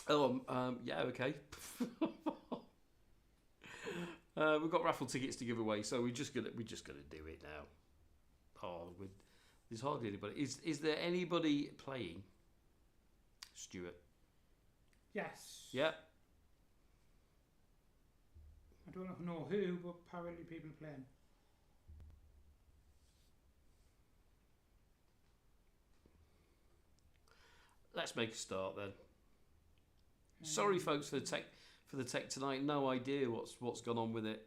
Oh, yeah, okay. We've got raffle tickets to give away, so we're just gonna do it now. Oh, there's hardly anybody. Is there anybody playing? Stuart. Yes. Yeah. I don't know who, but apparently people are playing. Let's make a start then. Sorry, folks, for the tech tonight. No idea what's gone on with it.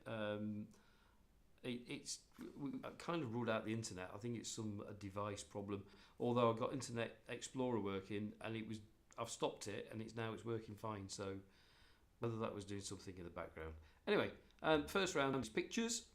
It's we kind of ruled out the internet. I think it's a device problem. Although I got Internet Explorer working, and I've stopped it, and it's working fine. So whether that was doing something in the background. Anyway, first round is pictures.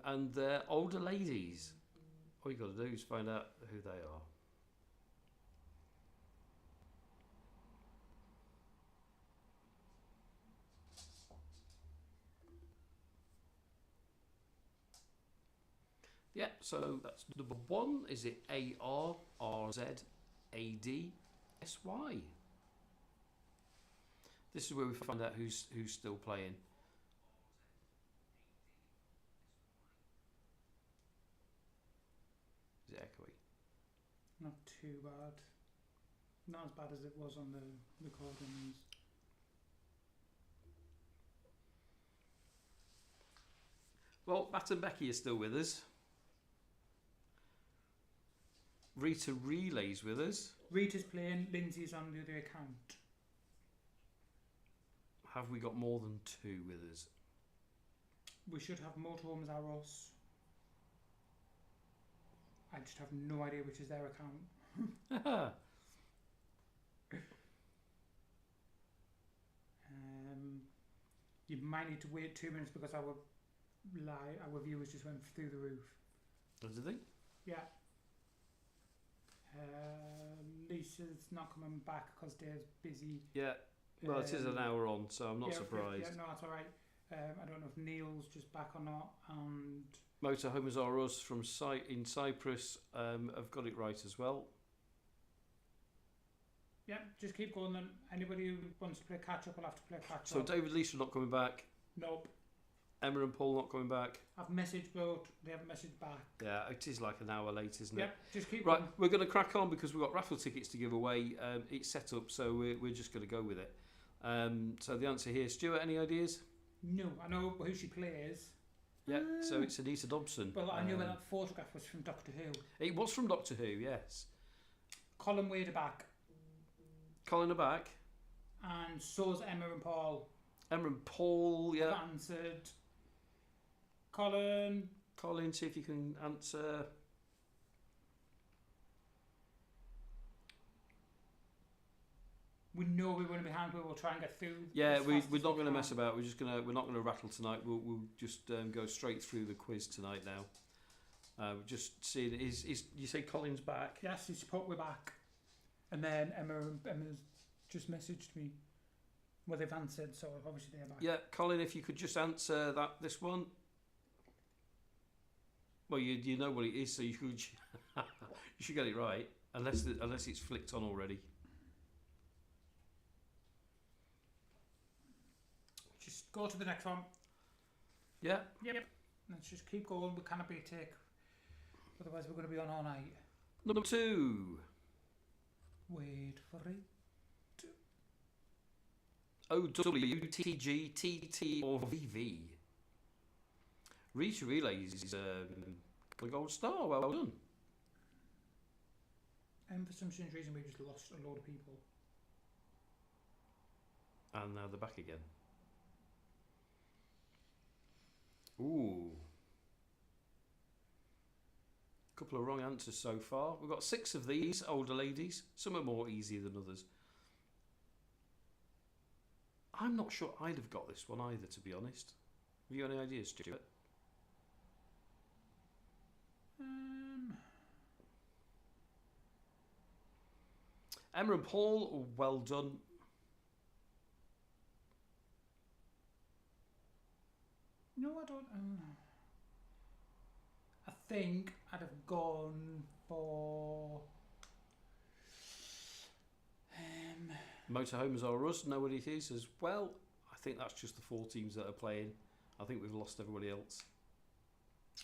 And they're older ladies. All you got to do is find out who they are. Yeah, so that's number one. Is it ARRZADSY? This is where we find out who's still playing. Is it echoey? Not too bad. Not as bad as it was on the recordings. Well, Matt and Becky are still with us. Rita Relay's with us. Rita's playing, Lindsay's on the other account. Have we got more than two with us? We should have motorhomes are us. I just have no idea which is their account. You might need to wait 2 minutes because our viewers just went through the roof. What did they? Yeah. Lisa's not coming back because Dave's busy. Yeah. Well, it is an hour on, so I'm not surprised. Yeah, no, that's all right. I don't know if Neil's just back or not. And Motorhomes are us from in Cyprus have got it right as well. Yeah, just keep going then. Anybody who wants to play catch up will have to play catch up. So David, Lisa not coming back. Nope. Emma and Paul not coming back. I've messaged both. They haven't messaged back. Yeah, it is like an hour late, isn't it? Yep, just keep right, going. we're going to crack on because we've got raffle tickets to give away. It's set up, so we're just going to go with it. So the answer here, Stuart, any ideas? No, I know who she plays. Yeah, so it's Anita Dobson. Well, I knew when that photograph was from Doctor Who. It was from Doctor Who, yes. Colin Wade back. Colin are back. And so's Emma and Paul. Emma and Paul, yeah. I've answered. Colin, see if you can answer. We know we're going to be behind, but we'll try and get through. Yeah, we're not going to mess about. We're not going to rattle tonight. We'll just go straight through the quiz tonight now. We're just seeing is you say Colin's back? Yes, he's put we're back. And then Emma's just messaged me. Well, they've answered, so obviously they're back. Yeah, Colin, if you could just answer this one. Well, you know what it is, so you should get it right, unless it's flicked on already. Just go to the next one. Yeah. Yep. Let's just keep going. We cannot be a tick. Otherwise, we're going to be on all night. Number 2. Wait for it. OWTG, or VV. Rita Relays a gold star. Well done. And for some strange reason, we just lost a load of people. And now they're back again. Ooh. Couple of wrong answers so far. We've got 6 of these older ladies. Some are more easy than others. I'm not sure I'd have got this one either, to be honest. Have you got any ideas, Stuart? Emma and Paul, well done. No, I don't. I think I'd have gone for. Motorhomes Are Us, know what it is as well. I think that's just the 4 teams that are playing. I think we've lost everybody else.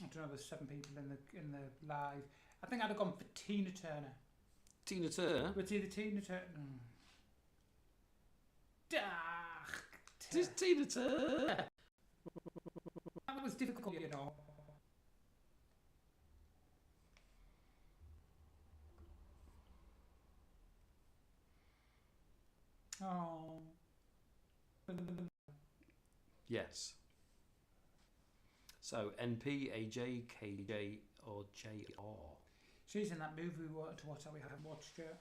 I don't know. There's 7 people in the live. I think I'd have gone for Tina Turner. Tina Turner. It's either Tina Turner. Just Tina Turner. That was difficult, you know. Oh. Yes. So NP, AJ, KJ, or JR. She's in that movie we wanted to watch that we haven't watched yet.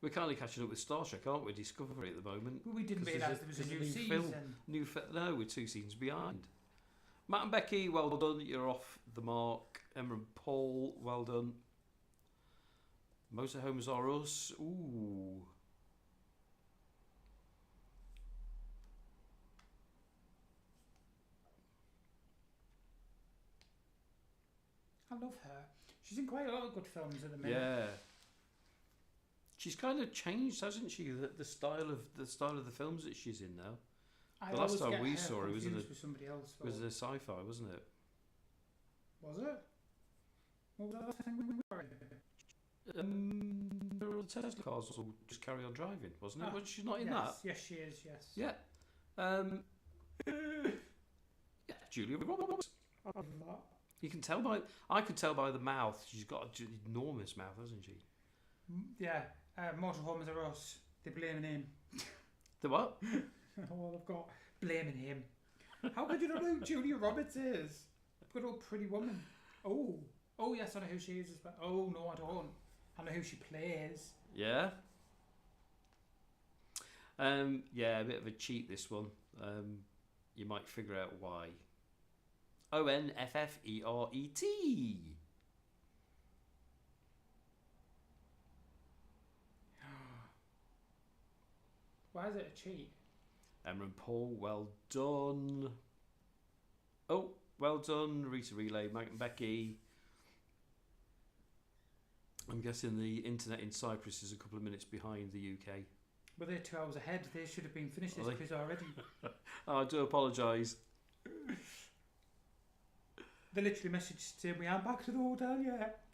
We're kind of catching up with Star Trek, aren't we? Discovery at the moment. But we didn't 'Cause realise there was a new season. No, we're 2 seasons behind. Matt and Becky, well done. You're off the mark. Emma and Paul, well done. Motorhomes Are Us. Ooh. I love her. She's in quite a lot of good films at the minute. Yeah. She's kind of changed, hasn't she? The style of the films that she's in now. I The last always time get we her saw her was in confused with somebody else. It was a sci-fi, wasn't it? Was it? What was that thing we were in? The Tesla cars will just carry on driving, wasn't it? Ah, Was she not in yes. that? Yes, she is, yes. Yeah. Yeah, Julia Roberts. I love that. You can tell by. I could tell by the mouth. She's got an enormous mouth, hasn't she? Yeah, Motorhomes Are Us. They're blaming him. The what? All I've got, blaming him. How could you not know who Julia Roberts is? Good old pretty woman. Oh yes, I know who she is. Oh no, I don't. I know who she plays. Yeah. Yeah, a bit of a cheat this one. You might figure out why. ONFFERET. Why is it a cheat? Emma and Paul, well done. Oh, well done. Rita Relay, Mike and Becky. I'm guessing the internet in Cyprus is a couple of minutes behind the UK. Well, they're 2 hours ahead. They should have been finished this Are they? quiz already. Oh, I do apologise. They literally messaged saying we aren't back to the hotel yet.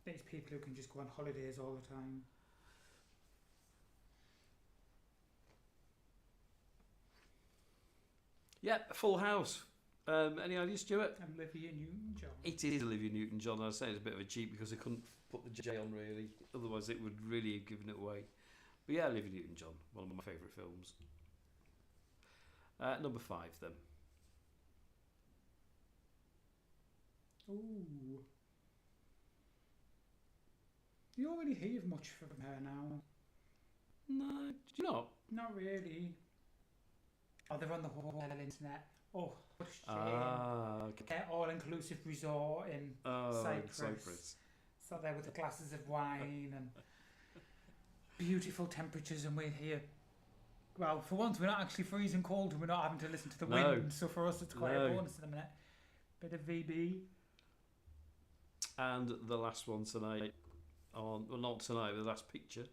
These people who can just go on holidays all the time. Yep, Full House. Any ideas, Stuart? Olivia Newton-John. It is Olivia Newton-John. I was saying it's a bit of a cheat because I couldn't put the J on really. Otherwise, it would really have given it away. But yeah, Olivia Newton-John, one of my favourite films. Number 5, then. Ooh. You don't really hear much from her now. No, do you not? Not really. Oh, they're on the whole internet. Oh, what a shame. Ah, okay. All-inclusive resort in Cyprus. Sat there with the glasses of wine and beautiful temperatures, and we're here. Well, for once, we're not actually freezing cold and we're not having to listen to the wind. So for us, it's quite a bonus in a minute. Bit of VB. And the last one tonight. Well, not tonight, but the last picture.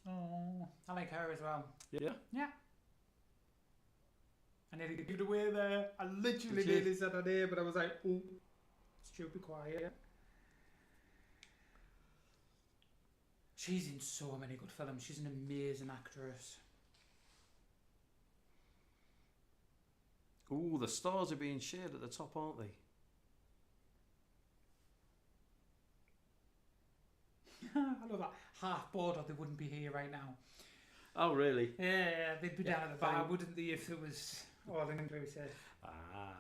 Oh, I like her as well. Yeah? Yeah. I nearly gave it away there. I literally nearly said her name, but I was like, oh, stupid quiet. She's in so many good films. She's an amazing actress. Ooh, the stars are being shared at the top, aren't they? I love that. Half bored or they wouldn't be here right now. Oh, really? Yeah, they'd be down at the bar, wouldn't they, if it was all inclusive. Ah.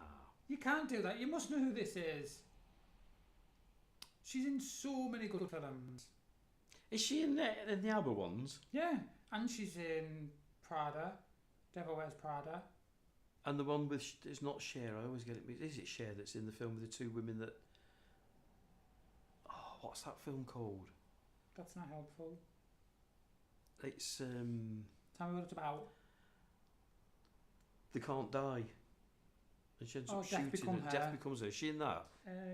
You can't do that. You must know who this is. She's in so many good films. Is she in the other ones? Yeah, and she's in Prada, Devil Wears Prada. And the one with, it's not Cher, I always get it. Is it Cher that's in the film with the 2 women that What's that film called? That's not helpful. It's Tell me what it's about. They can't die. And she ends up Death shooting Become her. Death Her. becomes her. Is she in that?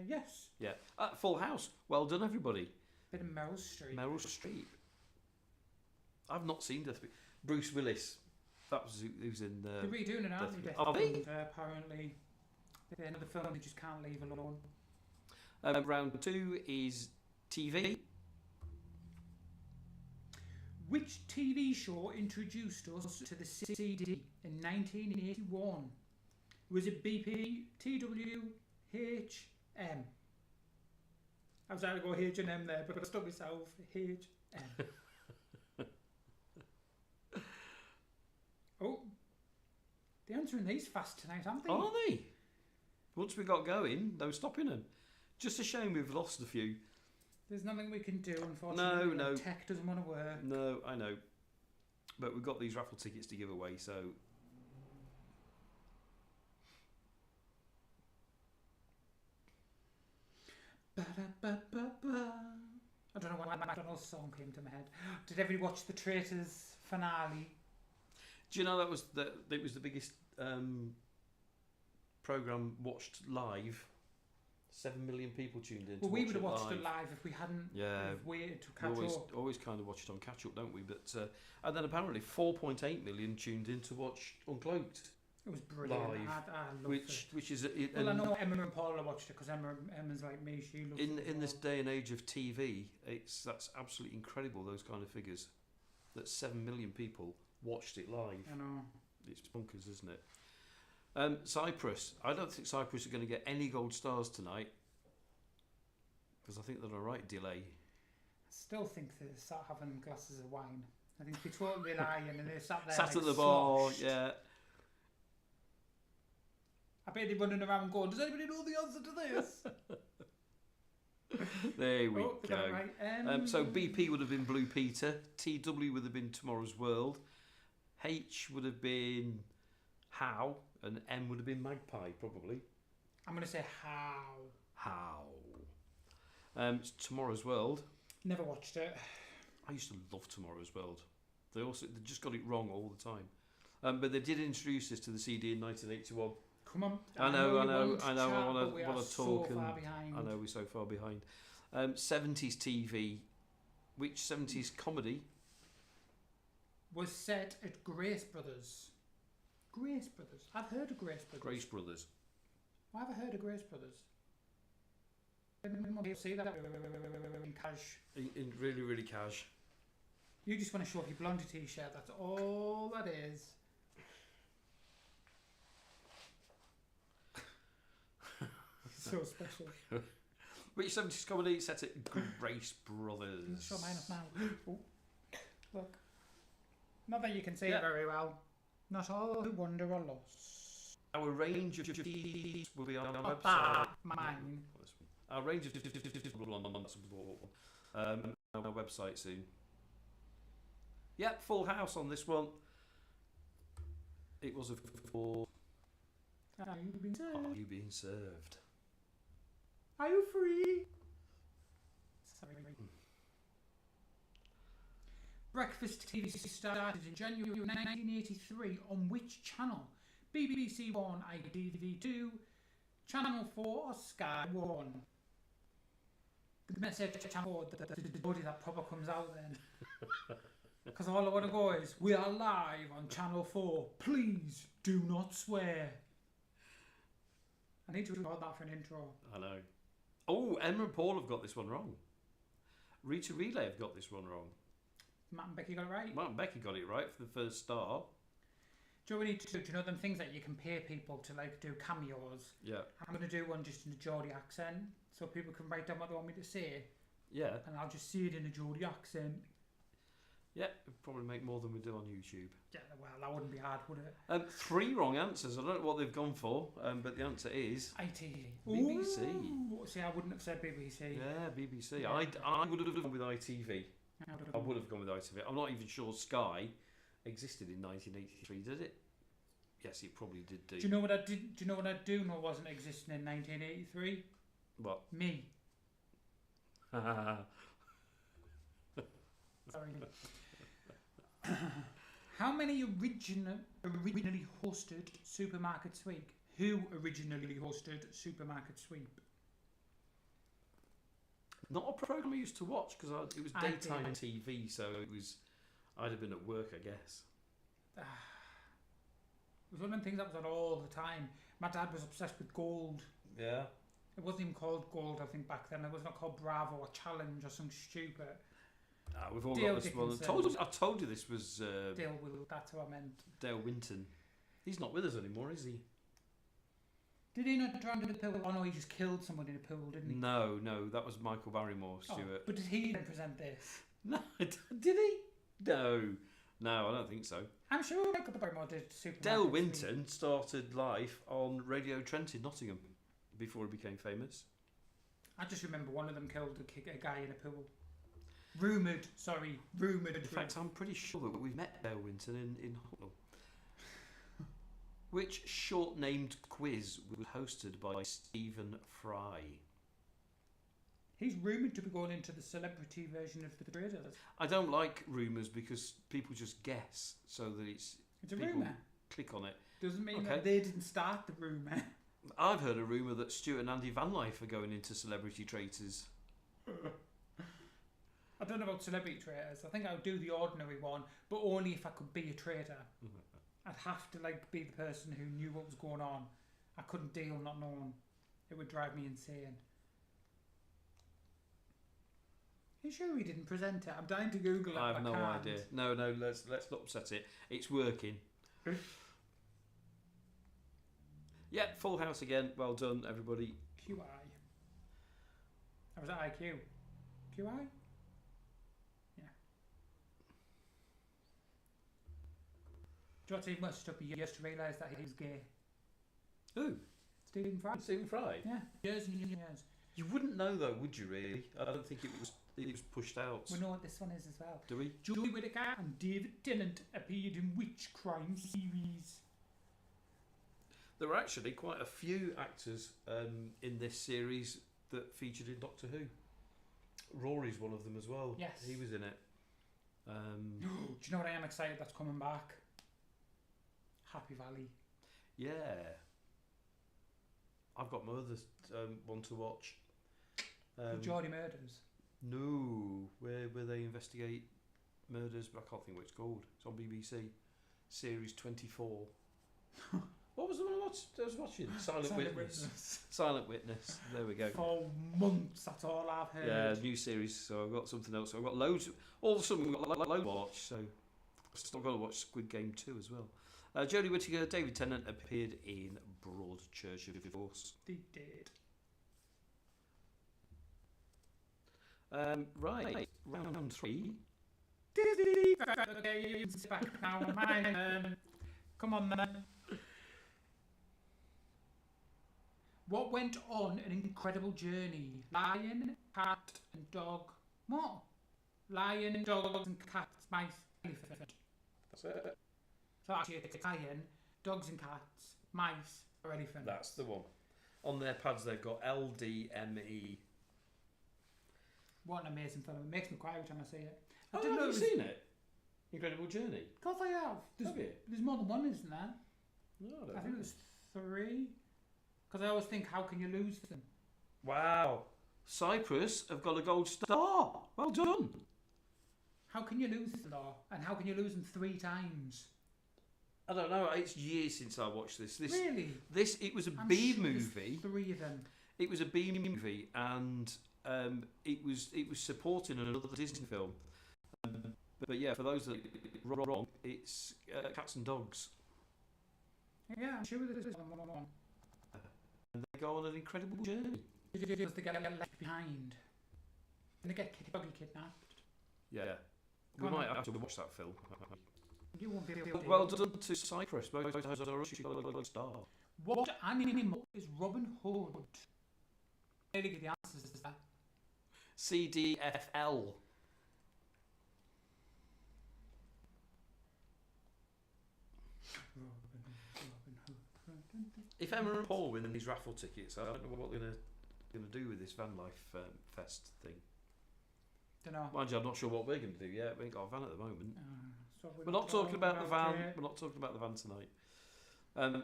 Yes. Yeah. Full House. Well done, everybody. Bit of Meryl Streep. Meryl Streep. I've not seen Death. Bruce Willis. That was who's in. They're redoing it, aren't they? Death Are they? Become Her, apparently. They're another film they just can't leave alone. Round 2 is TV. Which TV show introduced us to the CD in 1981? Was it BP, TW, HM? I was trying to go H&M there, but I stuck myself. HM. Oh, they're answering these fast tonight, aren't they? Are they? Once we got going, no stopping them. Just a shame we've lost a few. There's nothing we can do, unfortunately. No. Tech doesn't want to work. No, I know. But we've got these raffle tickets to give away, so... Ba-da-ba-ba-ba. I don't know why that McDonald's song came to my head. Did everybody watch the Traitors finale? Do you know it was the biggest programme watched live? 7 million people tuned in. Well, we would have watched it live if we hadn't waited to catch up. Always kind of watch it on catch up, don't we? But and then apparently 4.8 million tuned in to watch Uncloaked. It was brilliant. Live, I loved it. Which is well, I know Emma and Paula watched it because Emma's like me. She loves it. In this day and age of TV, that's absolutely incredible. Those kind of figures. That 7 million people watched it live. I know. It's bonkers, isn't it? Cyprus. I don't think Cyprus are going to get any gold stars tonight because I think they're a right delay. I still think they start having glasses of wine. I think they totally lying and they sat there. Sat like at the bar, sloshed. yeah. I bet they're running around going, does anybody know the answer to this? There we go. Right. So BP would have been Blue Peter. TW would have been Tomorrow's World. H would have been How. And M would have been Magpie, probably. I'm going to say How. It's Tomorrow's World. Never watched it. I used to love Tomorrow's World. They just got it wrong all the time. But they did introduce this to the CD in 1981. Come on. I know. I want to talk. So far behind. I know we're so far behind. 70s TV. Which 70s comedy was set at Grace Brothers? Grace Brothers. I've heard of Grace Brothers. Grace Brothers. Why have I heard of Grace Brothers? See that in cash. In really, really cash. You just want to show off your Blondie t-shirt. That's all that is. So special. Which 70s comedy set at Grace Brothers? Show mine off now. Oh. Look. Not that you can see it very well. Not all who wander are lost. Our range of fees will be on our website. Mine. Our range of will be on our website soon. Yep, full house on this one. It was a full. Are you being served? Are you being served? Are you free? Sorry. Breakfast TV started in January 1983 on which channel? BBC One, ITV2, Channel 4 or Sky 1? The message channel 4, the body that proper comes out then. Because all I want to go is, we are live on Channel 4. Please do not swear. I need to record that for an intro. I know. Oh, Emma and Paul have got this one wrong. Rita Relay have got this one wrong. Matt and Becky got it right. Matt and Becky got it right for the first star. Do you know what we need to do? Do you know them things that you can pay people to like do cameos? Yeah. I'm going to do one just in a Geordie accent so people can write down what they want me to say. Yeah. And I'll just say it in a Geordie accent. Yeah, it'd probably make more than we do on YouTube. Yeah, well, that wouldn't be hard, would it? 3 wrong answers. I don't know what they've gone for, but the answer is... ITV. BBC. Ooh, see, I wouldn't have said BBC. Yeah, BBC. Yeah. I would have gone with ITV. I would have gone with ITV. I'm not even sure Sky existed in 1983, did it? Yes, it probably did. Do you know what I did? Do you know what I do know wasn't existing in 1983? What? Me. Sorry. How many originally hosted Supermarket Sweep? Who originally hosted Supermarket Sweep? Not a programme I used to watch because it was daytime did. TV, so I'd have been at work, I guess. It was one of the things that was on all the time. My dad was obsessed with gold. Yeah. It wasn't even called Gold, I think, back then. It was not called Bravo or Challenge or something stupid. We've all Dale got this Dickinson. one. I told you this was Dale Will, that's who I meant. Dale Winton. He's not with us anymore, is he? Did he not drown in a pool? Oh no, he just killed someone in a pool, didn't he? No, that was Michael Barrymore, Stuart. But did he then present this? No, did he? No, I don't think so. I'm sure Michael Barrymore did Supermarket Dale Sweep. Winton started life on Radio Trent in Nottingham before he became famous. I just remember one of them killed a guy in a pool. Rumoured. In fact, I'm pretty sure that we've met Dale Winton in Hucknall. Which short-named quiz was hosted by Stephen Fry? He's rumoured to be going into the celebrity version of the Traders. I don't like rumours because people just guess, so that it's a people rumour. click on it. Doesn't mean Okay. that they didn't start the rumour. I've heard a rumour that Stuart and Andy VanLife are going into celebrity traitors. I don't know about celebrity traders. I think I would do the ordinary one, but only if I could be a traitor. I'd have to be the person who knew what was going on. I couldn't deal not knowing. It would drive me insane. Are you sure he didn't present it? I'm dying to Google it. I have no can't. idea. No, let's not upset it. It's working. Yeah, full house again. Well done, everybody. QI. Or was that IQ? QI? Yeah. Do you know what's even worse? It took me years to realise that he was gay. Who? Stephen Fry. Stephen Fry? Yeah, years and years. You wouldn't know though, would you really? I don't think it was pushed out. We know what this one is as well. Do we? Joey Whittaker and David Tennant appeared in which crime series? There were actually quite a few actors in this series that featured in Doctor Who. Rory's one of them as well. Yes. He was in it. Do you know what I am excited that's coming back? Happy Valley. Yeah. I've got my other one to watch. The Geordie Murders. No, where they investigate murders, but I can't think what it's called. It's on BBC. Series 24. What was the one I was watching? Silent Witness. Silent Witness. There we go. For months, that's all I've heard. Yeah, new series. So I've got something else. So I've got loads. All of a sudden, we've got loads to watch. So I've still got to watch Squid Game 2 as well. Jodie Whittaker, David Tennant appeared in Broadchurch, of course. They did. Right, round 3. Games back now on my turn. Come on then. What went on an incredible journey? Lion, cat, and dog. What? Lion, dogs, and cats, mice, elephant. That's it. So actually, it's lion, dogs and cats, mice, or elephant. That's the one. On their pads, they've got LDME. What an amazing film! It makes me cry every time I see it. I Oh, didn't know have it you was- seen it? Incredible Journey. Of course I have. Have you? There's more than one, isn't there? No, I don't I think there's 3. Because I always think, how can you lose them? Wow. Cyprus have got a gold star. Well done. How can you lose them though? And how can you lose them 3 times? I don't know. It's years since I watched this. Really? It was a I'm B sure there's movie. 3 of them. It was a B movie, and it was supporting another Disney film. But yeah, for those that are wrong, it's Cats and Dogs, Yeah, I'm sure there's one. and they go on an incredible journey. Because they get left behind. And they get doggy kidnapped. Yeah, Go we on might then. have to watch that film. You won't be able to. Well done to Cyprus. Both of those are actually got a gold star. What animal is Robin Hood? Nearly get the answers to that. CDFL. If Emma and Paul win these raffle tickets, I don't know what they're going to do with this VanLife Fest thing. Don't know. Mind you, I'm not sure what we're going to do yet. We ain't got a van at the moment. So We're not talking about the van. We're not talking about the van tonight.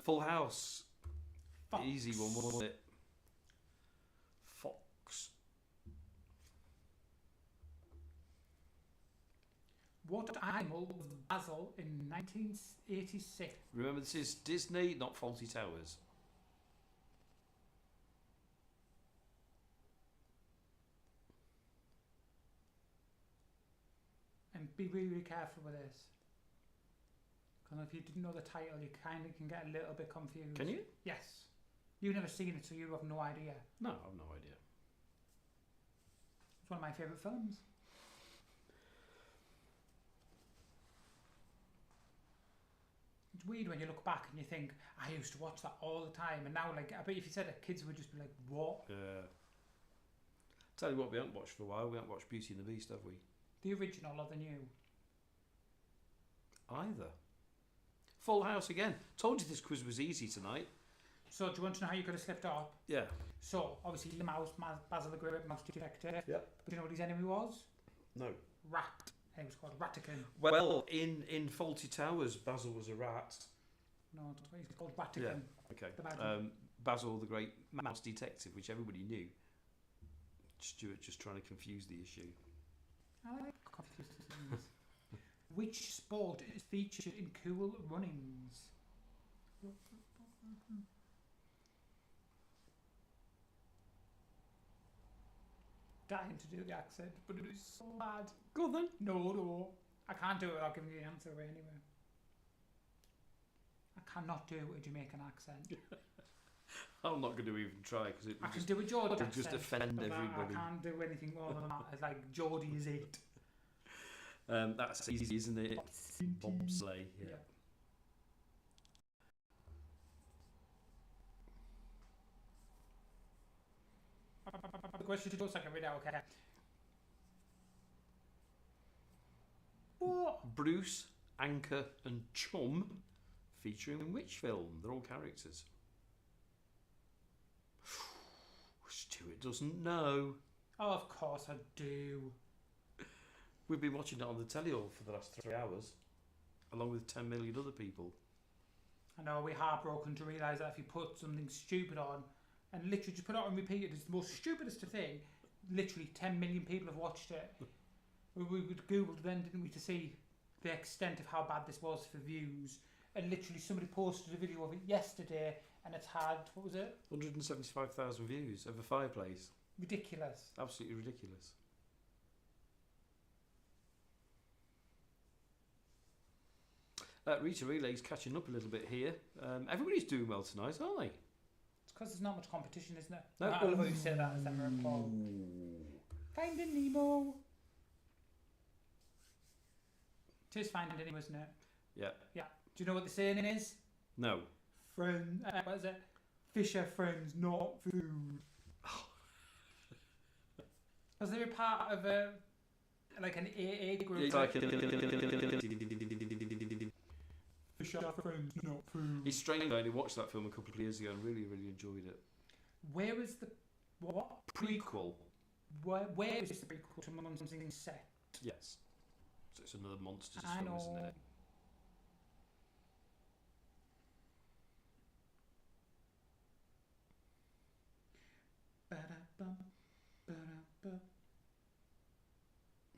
Full House. Fox. Easy one, wasn't it? Fox. What animal was Basil in 1986? Remember, this is Disney, not Faulty Towers. And be really, really careful with this. Because if you didn't know the title, you kind of can get a little bit confused. Can you? Yes. You've never seen it, so you have no idea. No, I have no idea. It's one of my favourite films. It's weird when you look back and you think, I used to watch that all the time, and now, like, I bet if you said it, kids would just be like, what? Yeah. Tell you what, we haven't watched for a while. We haven't watched Beauty and the Beast, have we? The original or the new? Either. Full House again. Told you this quiz was easy tonight. So, do you want to know how you could have slipped up? Yeah. So, obviously, the mouse, Basil the Great Mouse Detective. Yep. But do you know what his enemy was? No. Rat. It was called Ratican. Well, in Faulty Towers, Basil was a rat. No, he's called Ratican. Yeah. Okay. The bad one. Basil the Great Mouse Detective, which everybody knew. Stuart just trying to confuse the issue. I like confused things. Which sport is featured in Cool Runnings? Dying to do the accent, but it is so bad. Go on then. No. I can't do it without giving you the answer away anyway. I cannot do a Jamaican accent. I'm not going to even try because I can do a Geordie accent. just offend but everybody. I can't do anything more than that. It's like Geordie is it. That's easy, isn't it? Bobsleigh. Yeah. The question to us, I can read out, okay? What? Bruce, Anchor, and Chum featuring in which film? They're all characters. Stuart doesn't know. Oh, of course I do. We've been watching it on the telly all for the last 3 hours, along with 10 million other people. I know, we're heartbroken to realise that if you put something stupid on and literally just put it on repeat, it's the most stupidest thing. Literally 10 million people have watched it. We Googled then, didn't we, to see the extent of how bad this was for views. And literally somebody posted a video of it yesterday and it's had, what was it? 175,000 views over Fireplace. Ridiculous. Absolutely ridiculous. Rita Relay's catching up a little bit here. Everybody's doing well tonight, aren't they? It's because there's not much competition, isn't it? No. I love how you say that as Emma and Paul. Finding Nemo. It is Finding Nemo, isn't it? Yeah. Yeah. Do you know what the saying is? No. Friend, what is it? Fish are friends, not food. Was there a part of a like an AA group? It's like Fish are friends, not food. It's strange. I only watched that film a couple of years ago and really, really enjoyed it. Where is the what Prequel. Where is the prequel to Monsters set? Yes. So it's another Monsters I film, know. isn't it?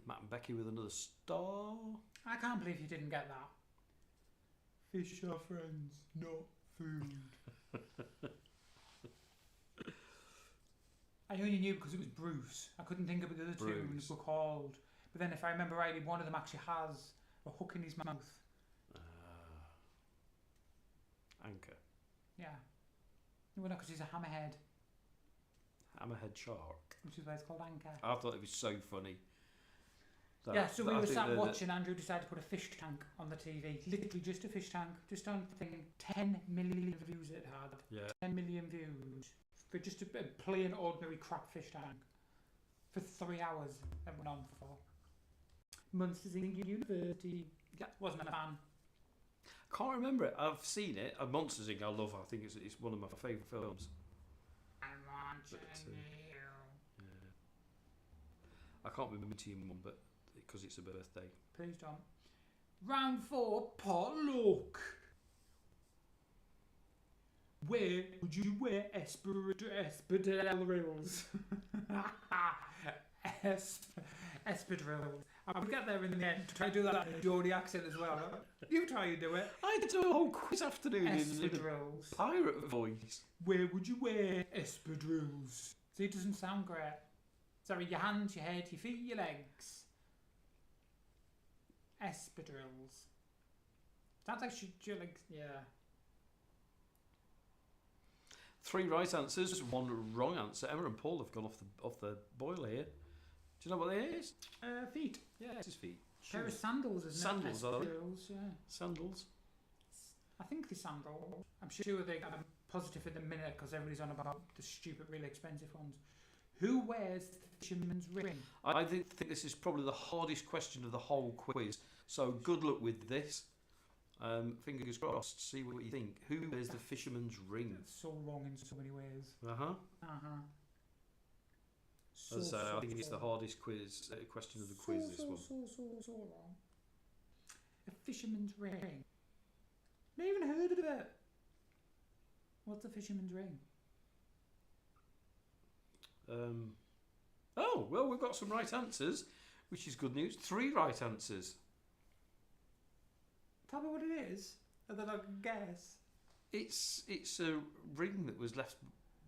Matt and Becky with another star. I can't believe you didn't get that. Fish are friends, not food. I only knew because it was Bruce. I couldn't think of what the other two were called. But then if I remember rightly, one of them actually has a hook in his mouth. Anchor. Yeah. No, because he's a hammerhead. Hammerhead shark. Which is why it's called Anchor. I thought it was so funny. So we were sat watching. Andrew decided to put a fish tank on the TV. Literally just a fish tank. Just on the thing. 10 million views it had. Yeah. 10 million views. For just a plain ordinary crap fish tank. For 3 hours it went on for. Monsters in University. Yeah, wasn't a fan. Can't remember it. I've seen it. Monsters Inc. I love. I think it's one of my favourite films. I'm watching you. I can't remember team one, but because it's a birthday. Please don't. Round 4, potluck. Where would you wear espadrilles? Espadrilles. I would get there in the end. Try to do that in a Geordie accent as well. You try and do it. I had to do a whole quiz afternoon in Espadrilles. pirate voice. Where would you wear espadrilles? See, it doesn't sound great. Sorry, your hands, your head, your feet, your legs. Espadrilles. Sounds like your legs, yeah. 3 right answers, 1 wrong answer. Emma and Paul have gone off the boil here. Do you know what it is? Feet. Yeah, it's his feet. Pair of sandals, isn't Sandals, it? are they? Yeah. Sandals. I think they're sandals. I'm sure they are positive at the minute because everybody's on about the stupid, really expensive ones. Who wears the fisherman's ring? I think this is probably the hardest question of the whole quiz. So good luck with this. Fingers crossed. See what you think. Who wears the fisherman's ring? It's so wrong in so many ways. As I think it's the hardest quiz question of the quiz. This one. So wrong. A fisherman's ring. Never even heard of it. What's a fisherman's ring? Oh well, we've got some right answers, which is good news. 3 right answers. Tell me what it is, and then I can guess. It's a ring that was left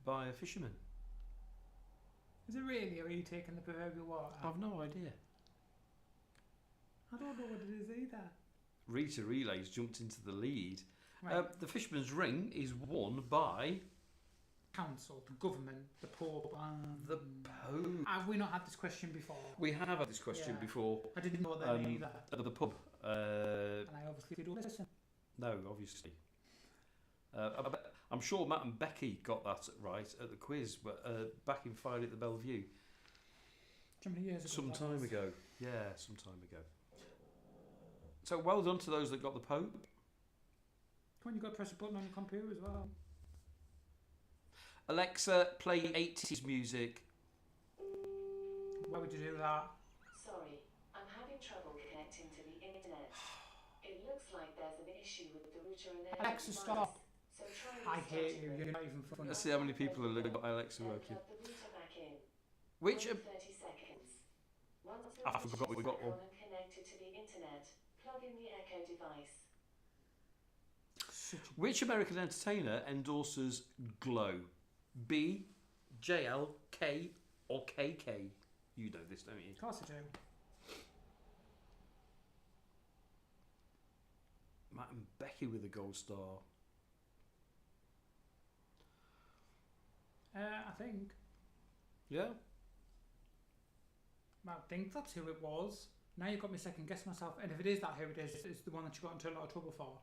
by a fisherman. Is it really, or are you taking the proverbial water? I've no idea. I don't know what it is either. Rita Relays jumped into the lead. Right. The fisherman's ring is won by Council, the government, the Pope, the Pope. Have we not had this question before? We have had this question before. I didn't know that either. At the pub. And I obviously don't listen. No, obviously. I'm sure Matt and Becky got that right at the quiz, but back in Fire at the Bellevue. How many years ago? Some time ago. Yeah, some time ago. So well done to those that got the Pope. Come on, you've got to press a button on your computer as well. Alexa, play 80s music. Why would you do that? Sorry, I'm having trouble connecting to the internet. It looks like there's an issue with the router and Alexa, device. stop. So try I hate you. restarting You're it. not even funny. Let's see how many people have got Alexa Then working. plug the router back in. Which 30 seconds. Once the I router forgot we is got back one. on and connected to the internet, plug in the Echo device. Which American entertainer endorses Glow? B, JL, K, or KK? You know this, don't you? Of course I do. Matt and Becky with a gold star. I think. Yeah? I think that's who it was. Now you've got me second guess myself. And if it is that who it is, it's the one that you got into a lot of trouble for.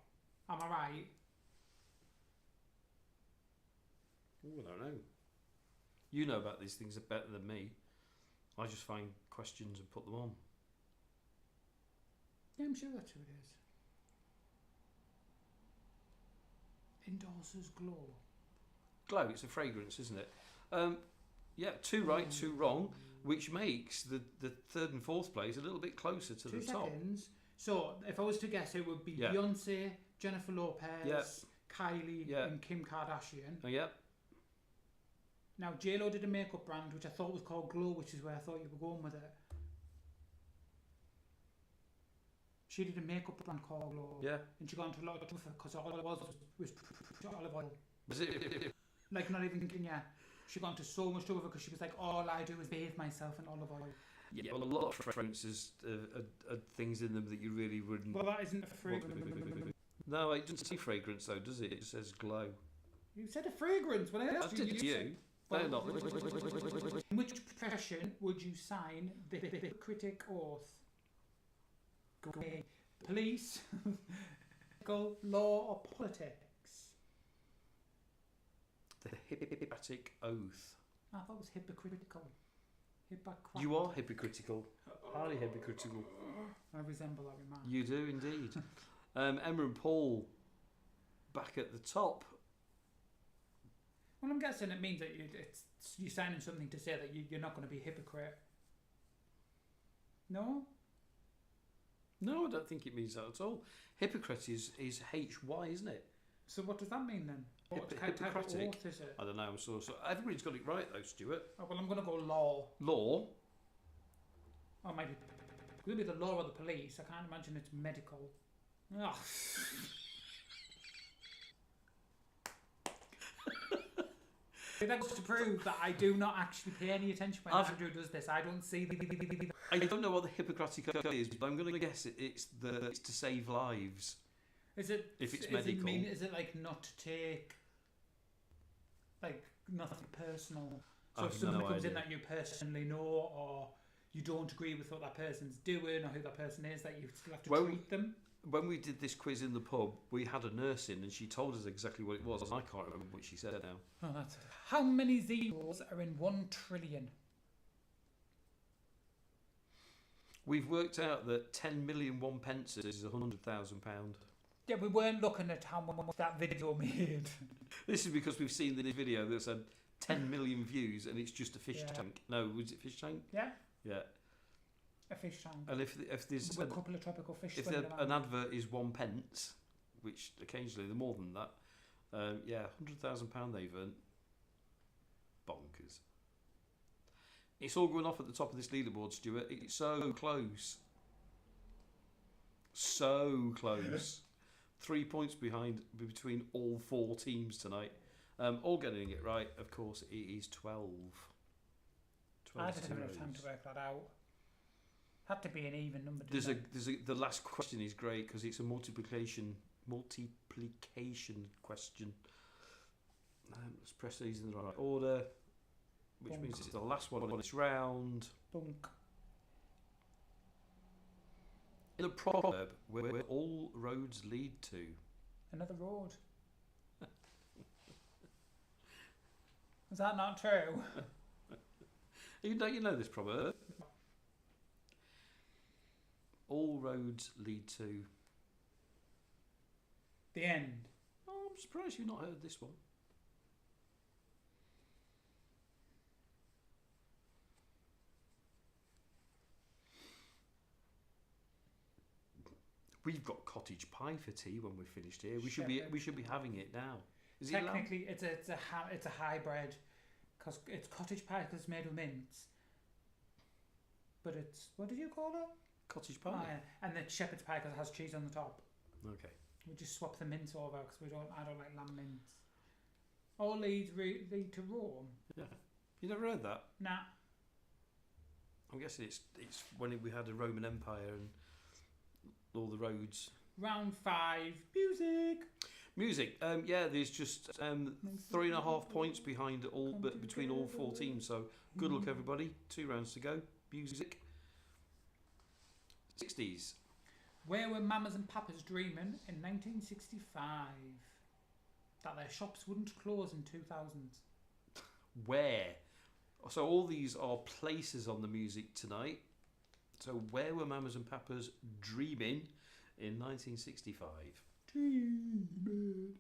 Am I right? Ooh, I don't know. You know about these things better than me. I just find questions and put them on. Yeah, I'm sure that's who it is. Endorses Glow. Glow, it's a fragrance, isn't it? Yeah, 2 right, 2 wrong, which makes the 3rd and 4th place a little bit closer to the top. 2 seconds. So, if I was to guess, it would be Beyonce, Jennifer Lopez, Kylie, and Kim Kardashian. Oh, yeah. Now, J-Lo did a makeup brand, which I thought was called Glow, which is where I thought you were going with it. She did a makeup brand called Glow. Yeah. And she got into a lot of trouble because all it was olive oil. Was it? Like, not even thinking, She got into so much trouble because she was like, all I do is bathe myself in olive oil. Yeah, well, a lot of fragrances are things in them that you really wouldn't... Well, that isn't a fragrance. No, it doesn't say fragrance, though, does it? It says glow. You said a fragrance when I asked you. I did you. Well, no, not. In which profession would you sign the Hippocratic Oath? Police, law, or politics? The Hippocratic Oath. I thought it was hypocritical. You are hypocritical. Highly hypocritical. I resemble that remark. You do indeed. Emma and Paul back at the top. Well, I'm guessing it means that you're signing something to say that you're not going to be a hypocrite. No? No, I don't think it means that at all. Hypocrite is HY, isn't it? So what does that mean then? What type of Hippocratic. oath is it? I don't know. So everybody's got it right though, Stuart. Oh, well, I'm going to go law. Law. Or maybe it's going to be the law or the police. I can't imagine it's medical. Oh. That goes to prove that I do not actually pay any attention when Andrew does this. I don't see the... I don't know what the Hippocratic Oath is, but I'm going to guess it's to save lives. Is it... If it's medical. Is it like not to take... Like, nothing personal? So if somebody comes in that you personally know, or you don't agree with what that person's doing, or who that person is, that you still have to treat them? When we did this quiz in the pub, we had a nurse in and she told us exactly what it was. I can't remember what she said now. Oh, that's it. How many zeros are in 1 trillion? We've worked out that 10 million one pence is £100,000. Yeah, we weren't looking at how much that video made. This is because we've seen the video that's had 10 million views and it's just a fish tank. No, was it fish tank? Yeah. Yeah. A fish tank. And if there's a couple of tropical fish. If an advert is 1 pence, which occasionally they're more than that, £100,000 they've earned. Bonkers. It's all going off at the top of this leaderboard, Stuart. It's so close. So close. 3 points behind between all 4 teams tonight. All getting it right, of course, it is 12. I didn't have enough time to work that out. Had to be an even number. The last question is great because it's a multiplication question. Let's press these in the right order, which means it's the last one on this round. Bunk. In a proverb where all roads lead to. Another road. Is that not true? You know this proverb. All roads lead to... The end. Oh, I'm surprised you've not heard this one. We've got cottage pie for tea when we're finished here. We should be having it now. Is Technically, it's a hybrid because it's cottage pie because it's made with mince. But it's, what did you call it? Cottage pie. Oh, yeah. And then shepherd's pie because it has cheese on the top. Okay. We just swap the mince over because I don't like lamb mince. All lead to Rome. Yeah. You never heard that? Nah. I'm guessing it's when we had a Roman Empire and all the roads. Round 5, Music. There's just 3.5 points behind between all 4 teams. So good luck, everybody. 2 rounds to go. Music. 60s. Where were mamas and papas dreaming in 1965 that their shops wouldn't close in 2000? Where? So all these are places on the music tonight. So where were mamas and papas dreaming in 1965? Dreaming.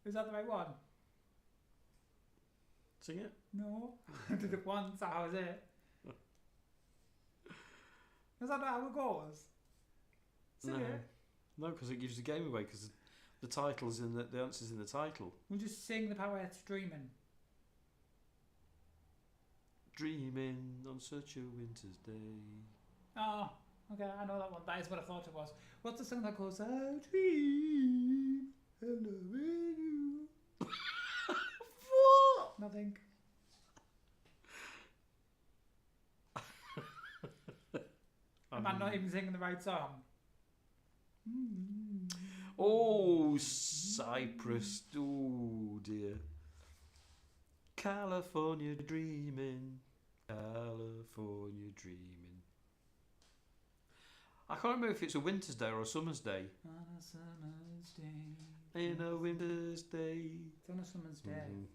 Is that the right one? Sing it? No. I did it once, that was it. Is that not how it goes? Sing it. No, because it gives the game away because the title's in the answer's in the title. We'll just sing the Powerettes Dreaming. Dreaming on such a winter's day. Oh, okay, I know that one. That is what I thought it was. What's the song that goes, I dream of loving you? What? Nothing. Am I not even singing the right song? Oh, Cyprus. Oh, dear. California dreaming. California dreaming. I can't remember if it's a winter's day or a summer's day. On a summer's day. In a winter's day. It's on a summer's day.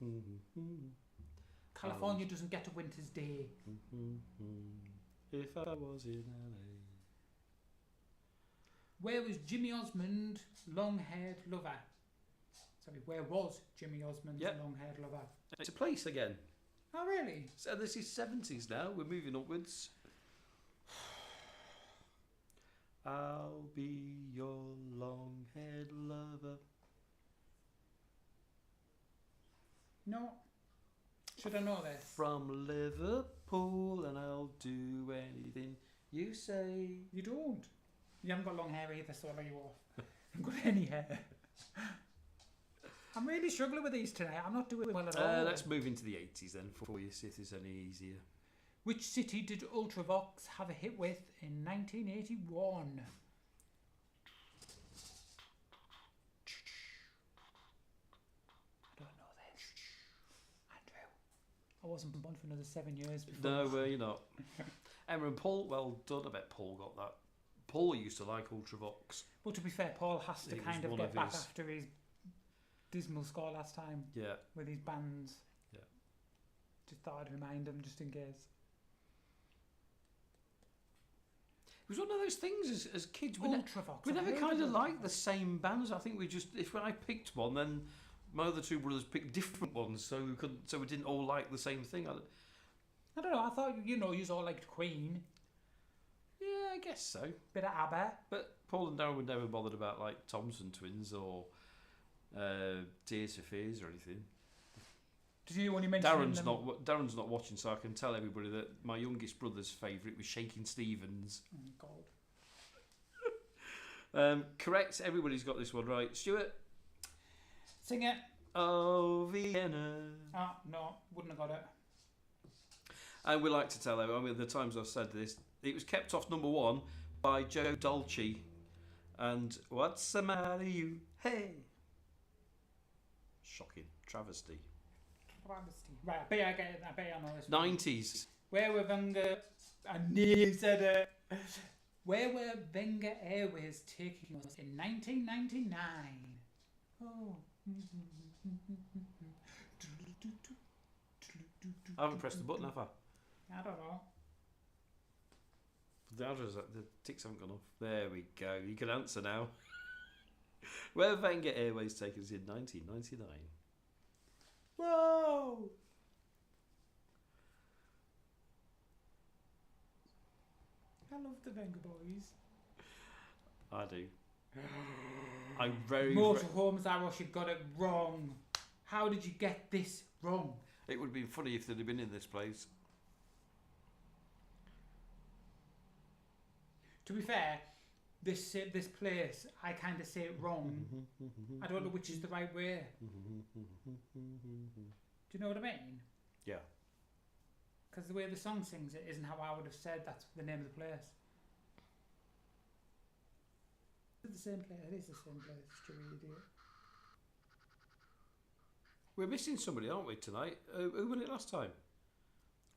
California doesn't get a winter's day. If I was in LA. Where was Jimmy Osmond, long-haired lover? Sorry, where was Jimmy Osmond's long-haired lover? It's a place again. Oh, really? So this is 70s now. We're moving upwards. I'll be your long-haired lover. No. Should I know this? From Liverpool, and I'll do anything you say. You don't. You haven't got long hair either, so I'll let you off. You haven't got any hair. I'm really struggling with these tonight. I'm not doing well at all. Let's move into the 80s then for you, see if it's any easier. Which city did Ultravox have a hit with in 1981? I don't know this. Andrew. I wasn't born for another 7 years before. No, you're not. Emma and Paul, well done. I bet Paul got that. Paul used to like Ultravox. Well, to be fair, Paul has to It kind was of one get of back his- after his dismal score last time Yeah. with his bands. Yeah. Just thought I'd remind him just in case. It was one of those things as kids. We Ultravox. never I've heard kind of Ultravox. liked the same bands. I think we just, if I picked one, then my other two brothers picked different ones, so we didn't all like the same thing. I don't know. I thought you all liked Queen, Yeah, I guess so. bit of ABBA. But Paul and Darren were never bothered about like Thompson Twins or Tears for Fears or anything. Did you only mention Darren's not watching, so I can tell everybody that my youngest brother's favourite was Shakin' Stevens. Oh, God. Correct. Everybody's got this one right. Stuart. Sing it. Oh, Vienna. Ah, no, wouldn't have got it. And we like to tell everyone, I mean, the times I've said this, it was kept off number one by Joe Dolce. And What's the Matter You? Hey. Shocking. Travesty. Right, I bet I know this one. 90s. Where were Wenger... I nearly said it. Where were Wenger Airways taking us in 1999? Oh. I haven't pressed the button, have I? I don't know. The ticks haven't gone off. There we go. You can answer now. Where Wenger Airways taken us in 1999? Whoa! I love the Wenger boys. I do. I'm very... Motorhomes, Arosh, you got it wrong. How did you get this wrong? It would have been funny if they'd have been in this place. To be fair, this place, I kind of say it wrong. I don't know which is the right way. Do you know what I mean? Yeah. Because the way the song sings it isn't how I would have said that's the name of the place. It's the same place. It is the same place, Stewie, idiot. We're missing somebody, aren't we, tonight? Who won it last time?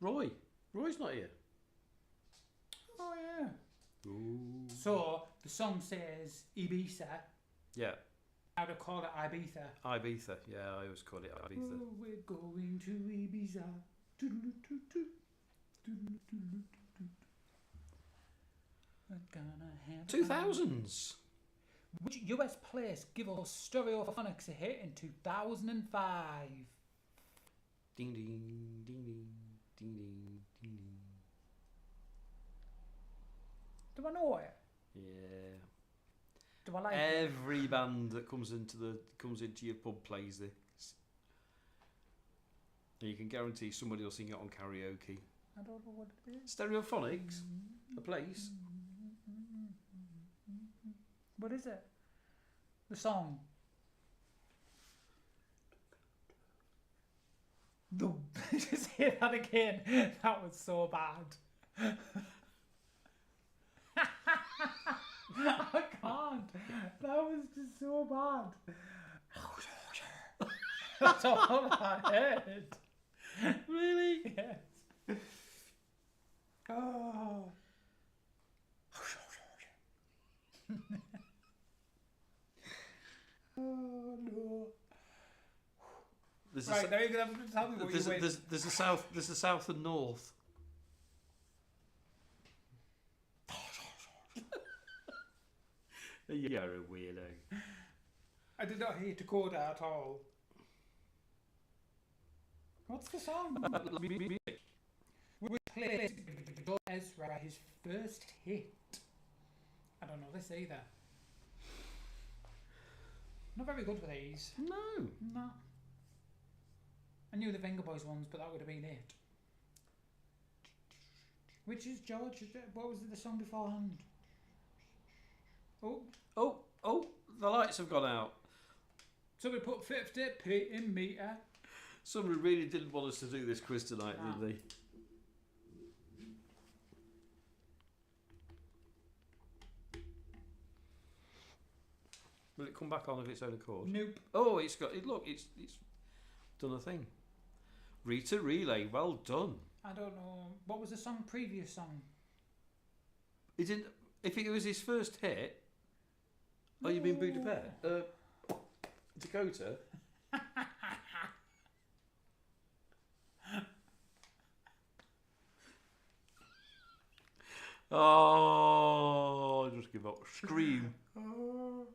Roy. Roy's not here. Oh, yeah. Ooh. So, the song says Ibiza. Yeah. I would call it Ibiza. Ibiza. Yeah, I always call it Ibiza. Oh, we're going to Ibiza. We're gonna have 2000s. Which US place gave us Stereophonics a hit in 2005? Ding, ding, ding, ding, ding, ding, ding, ding. Do I know it? Yeah. Do I like it? Every band that comes into your pub plays this. And you can guarantee somebody will sing it on karaoke. I don't know what it is. Stereophonics, a place. What is it? The song. Just hear that again. That was so bad. I can't. That was just so bad. That's all I heard. Really? Yes. Oh. Oh no. There's Right, now you're gonna have to tell me what you win. there's a south and north. You're a weirdo. I did not hear Dakota at all. What's the song? We played Ezra his first hit. I don't this either. Not very good with these. No. No. I knew the Finger Boys ones, but that would have been it. Which is George? What was the song beforehand? Oh. Oh, the lights have gone out. Somebody put 50p in meter. Somebody really didn't want us to do this quiz tonight, did they? Will it come back on of its own accord? Nope. Oh, it's got it. Look, it's done a thing. Rita Relay, well done. I don't know. What was the song? Previous song? It didn't. If it was his first hit. Oh, you mean Budapest? Dakota. Oh, just give up. Scream. Oh,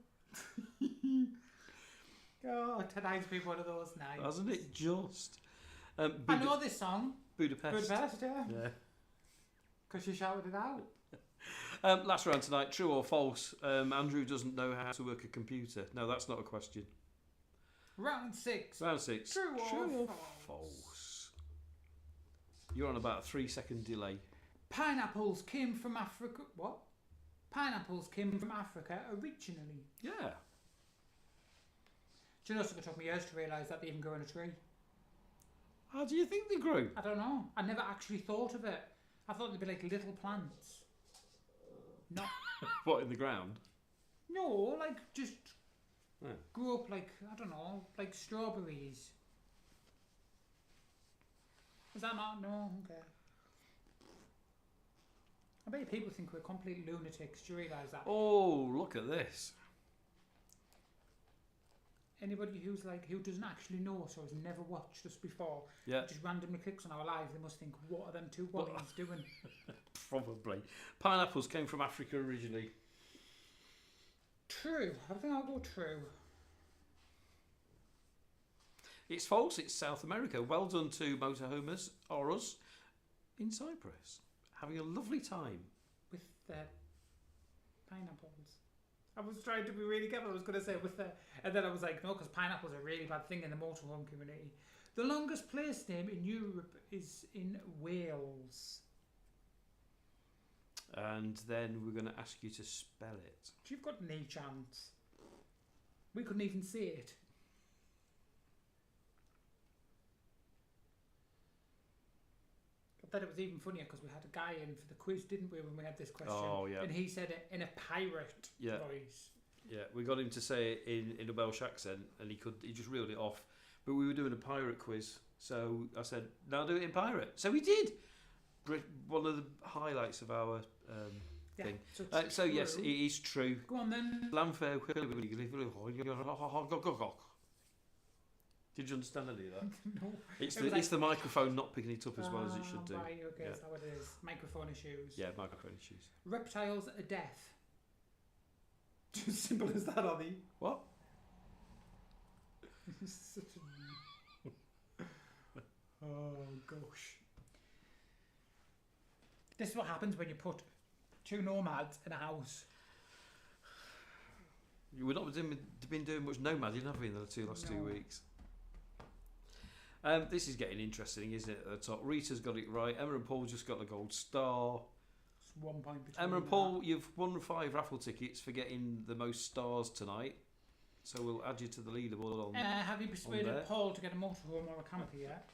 tonight's been one of those nights. Hasn't it just? I know this song. Budapest. Budapest, yeah. Yeah. Because you shouted it out. Last round tonight, true or false? Andrew doesn't know how to work a computer. No, that's not a question. Round 6. Round 6. True or false? You're on about a 3-second delay. Pineapples came from Africa. What? Pineapples came from Africa originally. Yeah. Do you know, it took me years to realise that they even grow in a tree. How do you think they grew? I don't know. I never actually thought of it. I thought they'd be like little plants. Not. What, in the ground? No, like just grew up like, I don't know, like strawberries. Is that not? No, okay. I bet people think we're complete lunatics. Do you realise that? Oh, look at this. Anybody who doesn't actually know us or has never watched us before, just randomly clicks on our live, they must think, what are them two bodies doing? Probably. Pineapples came from Africa originally. True. I think I'll go true. It's false. It's South America. Well done to motorhomers or us in Cyprus. Having a lovely time. With the pineapples. I was trying to be really careful. I was going to say with the... And then I was like, no, because pineapples are a really bad thing in the motorhome community. The longest place name in Europe is in Wales. And then we're going to ask you to spell it. You've got no chance. We couldn't even see it. I thought it was even funnier because we had a guy in for the quiz, didn't we, when we had this question? Oh, yeah. And he said it in a pirate voice. Yeah, we got him to say it in a Welsh accent, and he just reeled it off. But we were doing a pirate quiz, so I said, now do it in pirate. So he did. One of the highlights of our thing. So yes, it is true. Go on then. Did you understand any of that? No. It's the microphone not picking it up as well as it should do. Right, okay, that's how it is. Microphone issues. Yeah, microphone issues. Reptiles are deaf. Just simple as that, Ollie. What? Oh, gosh. This is what happens when you put two nomads in a house. We've not been doing much nomading, have we, in the last 2 weeks? This is getting interesting, isn't it, at the top? Rita's got it right. Emma and Paul just got the gold star. It's 1 point between Emma and Paul, you've won 5 raffle tickets for getting the most stars tonight. So we'll add you to the leaderboard on. Have you persuaded Paul to get a motorhome or a camper yet?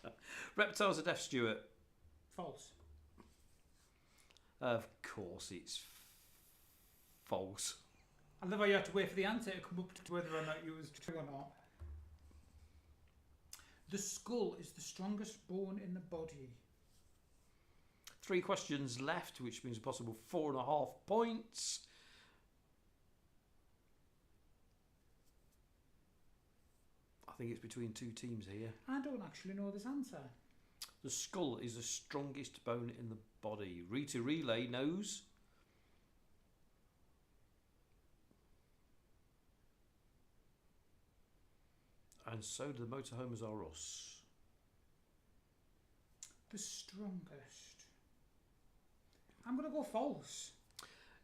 Reptiles are deaf, Stuart. False. Of course it's false. I love how you had to wait for the answer to come up to whether or not it was true or not. The skull is the strongest bone in the body. 3 questions left, which means a possible 4.5 points. I think it's between 2 teams here. I don't actually know this answer. The skull is the strongest bone in the body. Rita Relay knows. And so do the motorhomers are us. The strongest. I'm going to go false.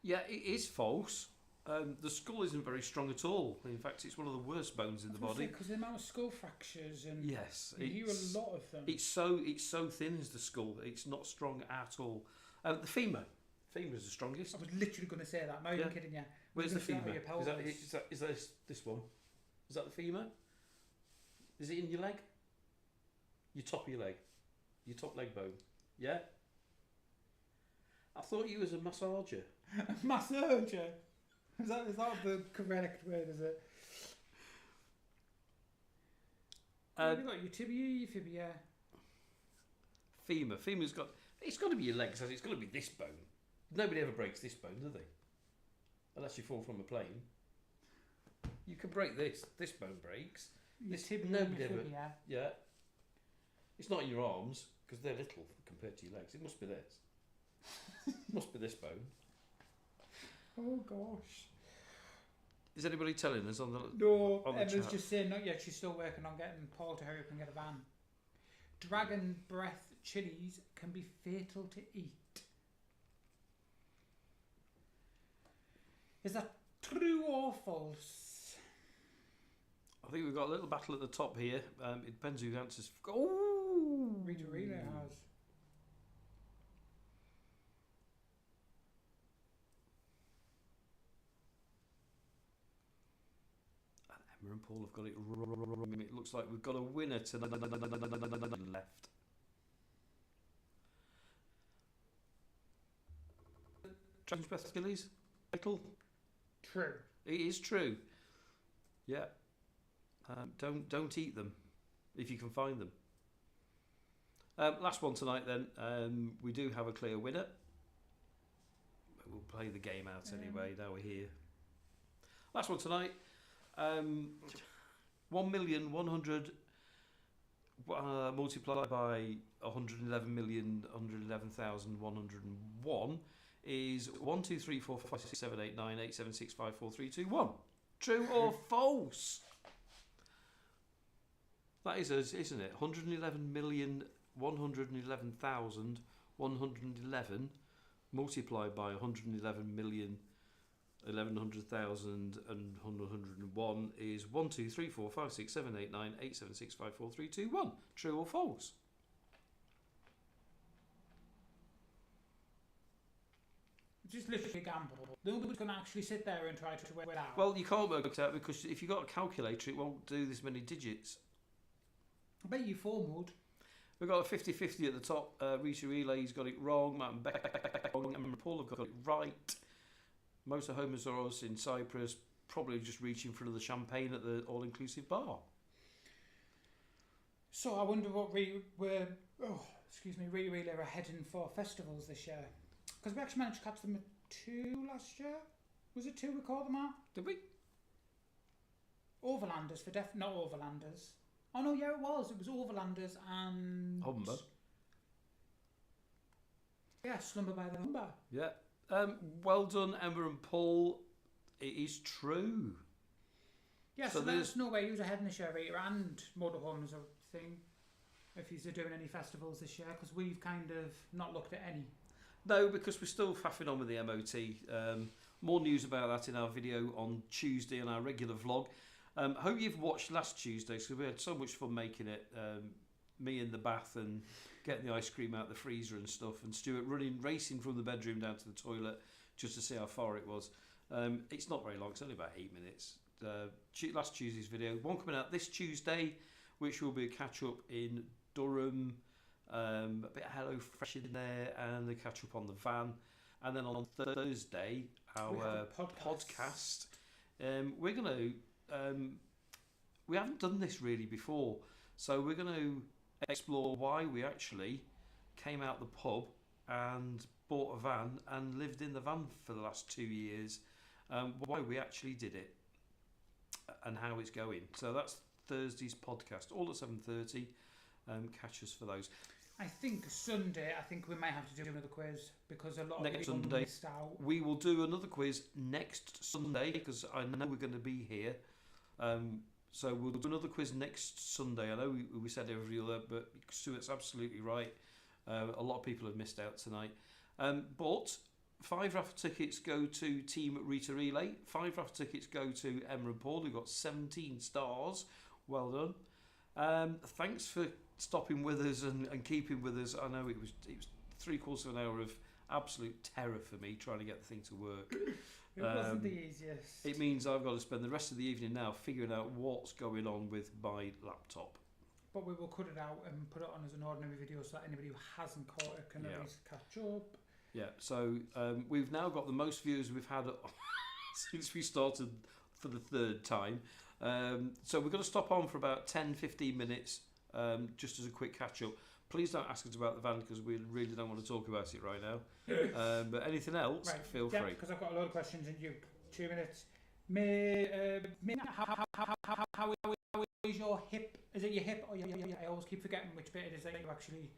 Yeah, it is false. The skull isn't very strong at all. In fact, it's one of the worst bones in the body. Because the amount of skull fractures and yes, you hear a lot of them. It's so thin is the skull. It's not strong at all. The femur. Femur is the strongest. I was literally going to say that. I'm not even kidding you. Where's the femur? Is that this one? Is that the femur? Is it in your leg? Your top of your leg? Your top leg bone? Yeah? I thought you was a massager. A massager? Is that the correct word, is it? You've got your tibia, your fibia. Femur. Femur's got... It's got to be your legs. It's got to be this bone. Nobody ever breaks this bone, do they? Unless you fall from a plane. You can break this. This bone breaks. Your this tibia nobody and your ever. fibia. Yeah. It's not in your arms because they're little compared to your legs. It must be this. Must be this bone. Oh gosh. Is anybody telling us on the? No, on the Emma's chat? just saying not yet. She's still working on getting Paul to hurry up and get a van. Dragon breath chilies can be fatal to eat. Is that true or false? I think we've got a little battle at the top here. It depends who answers. Oh, Rita Relay has. Emma and Paul have got it wrong. It looks like we've got a winner tonight left. Dragon's breath chilies. Fatal. True. It is true. Yeah. Don't eat them if you can find them. Last one tonight then. We do have a clear winner. We'll play the game out anyway. Now we're here. Last one tonight. 1,100,000 multiplied by 111,111,101 is 1, 2, 3, 4, 5, 6, 7, 8, 9, 8, 7, 6, 5, 4, 3, 2, 1. True or false? That is us, isn't it? 111,111,111 multiplied by 111,111,101 is 1, 2, 3, 4, 5, 6, 7, 8, 9, 8, 7, 6, 5, 4, 3, 2, 1. True or false? Just literally a gamble. Nobody's going to actually sit there and try to work it out. Well, you can't work it out because if you've got a calculator, it won't do this many digits. I bet you formed. We've got a 50-50 at the top. Rita Relay's got it wrong. Matt and Beck wrong. And Paul have got it right. Motorhome are us in Cyprus, probably just reaching for another champagne at the all-inclusive bar. So I wonder what Rita Relay are heading for festivals this year. Because we actually managed to catch them at 2 last year. Was it 2 we caught them at? Did we? Overlanders for not Overlanders. Oh no, yeah, it was. It was Overlanders and Humber. Yeah, Slumber by the Humber. Yeah. Well done, Emma and Paul. It is true. Yeah, so there's no way you were heading this year, Rita, and Motorhome is a thing. If you're doing any festivals this year, because we've kind of not looked at any. No, because we're still faffing on with the MOT. More news about that in our video on Tuesday on our regular vlog. Hope you've watched last Tuesday because we had so much fun making it. Me in the bath and getting the ice cream out the freezer and stuff, and Stuart racing from the bedroom down to the toilet just to see how far it was. It's not very long, it's only about 8 minutes. Last Tuesday's video, one coming out this Tuesday, which will be a catch up in Durham, a bit of Hello Fresh in there, and the catch up on the van. And then on Thursday, our podcast. We're going to, we haven't done this really before, so we're going to explore why we actually came out the pub and bought a van and lived in the van for the last 2 years, why we actually did it and how it's going. So that's Thursday's podcast, all at 7:30. Catch us for those. I think Sunday, we might have to do another quiz because a lot of people Sunday, missed out. We will do another quiz next Sunday because I know we're going to be here. So we'll do another quiz next Sunday. I know we said every other, but Stuart's absolutely right. A lot of people have missed out tonight. But 5 raffle tickets go to Team Rita Relay. 5 raffle tickets go to Emma and Paul, who got 17 stars. Well done. Thanks for stopping with us and keeping with us. I know it was 3/4 of an hour of absolute terror for me trying to get the thing to work. It wasn't the easiest. It means I've got to spend the rest of the evening now figuring out what's going on with my laptop. But we will cut it out and put it on as an ordinary video so that anybody who hasn't caught it can at least catch up. Yeah, so we've now got the most views we've had since we started for the 3rd time. So we're going to stop on for about 10-15 minutes just as a quick catch up. Please don't ask us about the van because we really don't want to talk about it right now. But anything else, feel free. Because I've got a lot of questions in you. 2 minutes. How is your hip? Is it your hip or I always keep forgetting which bit it is that you actually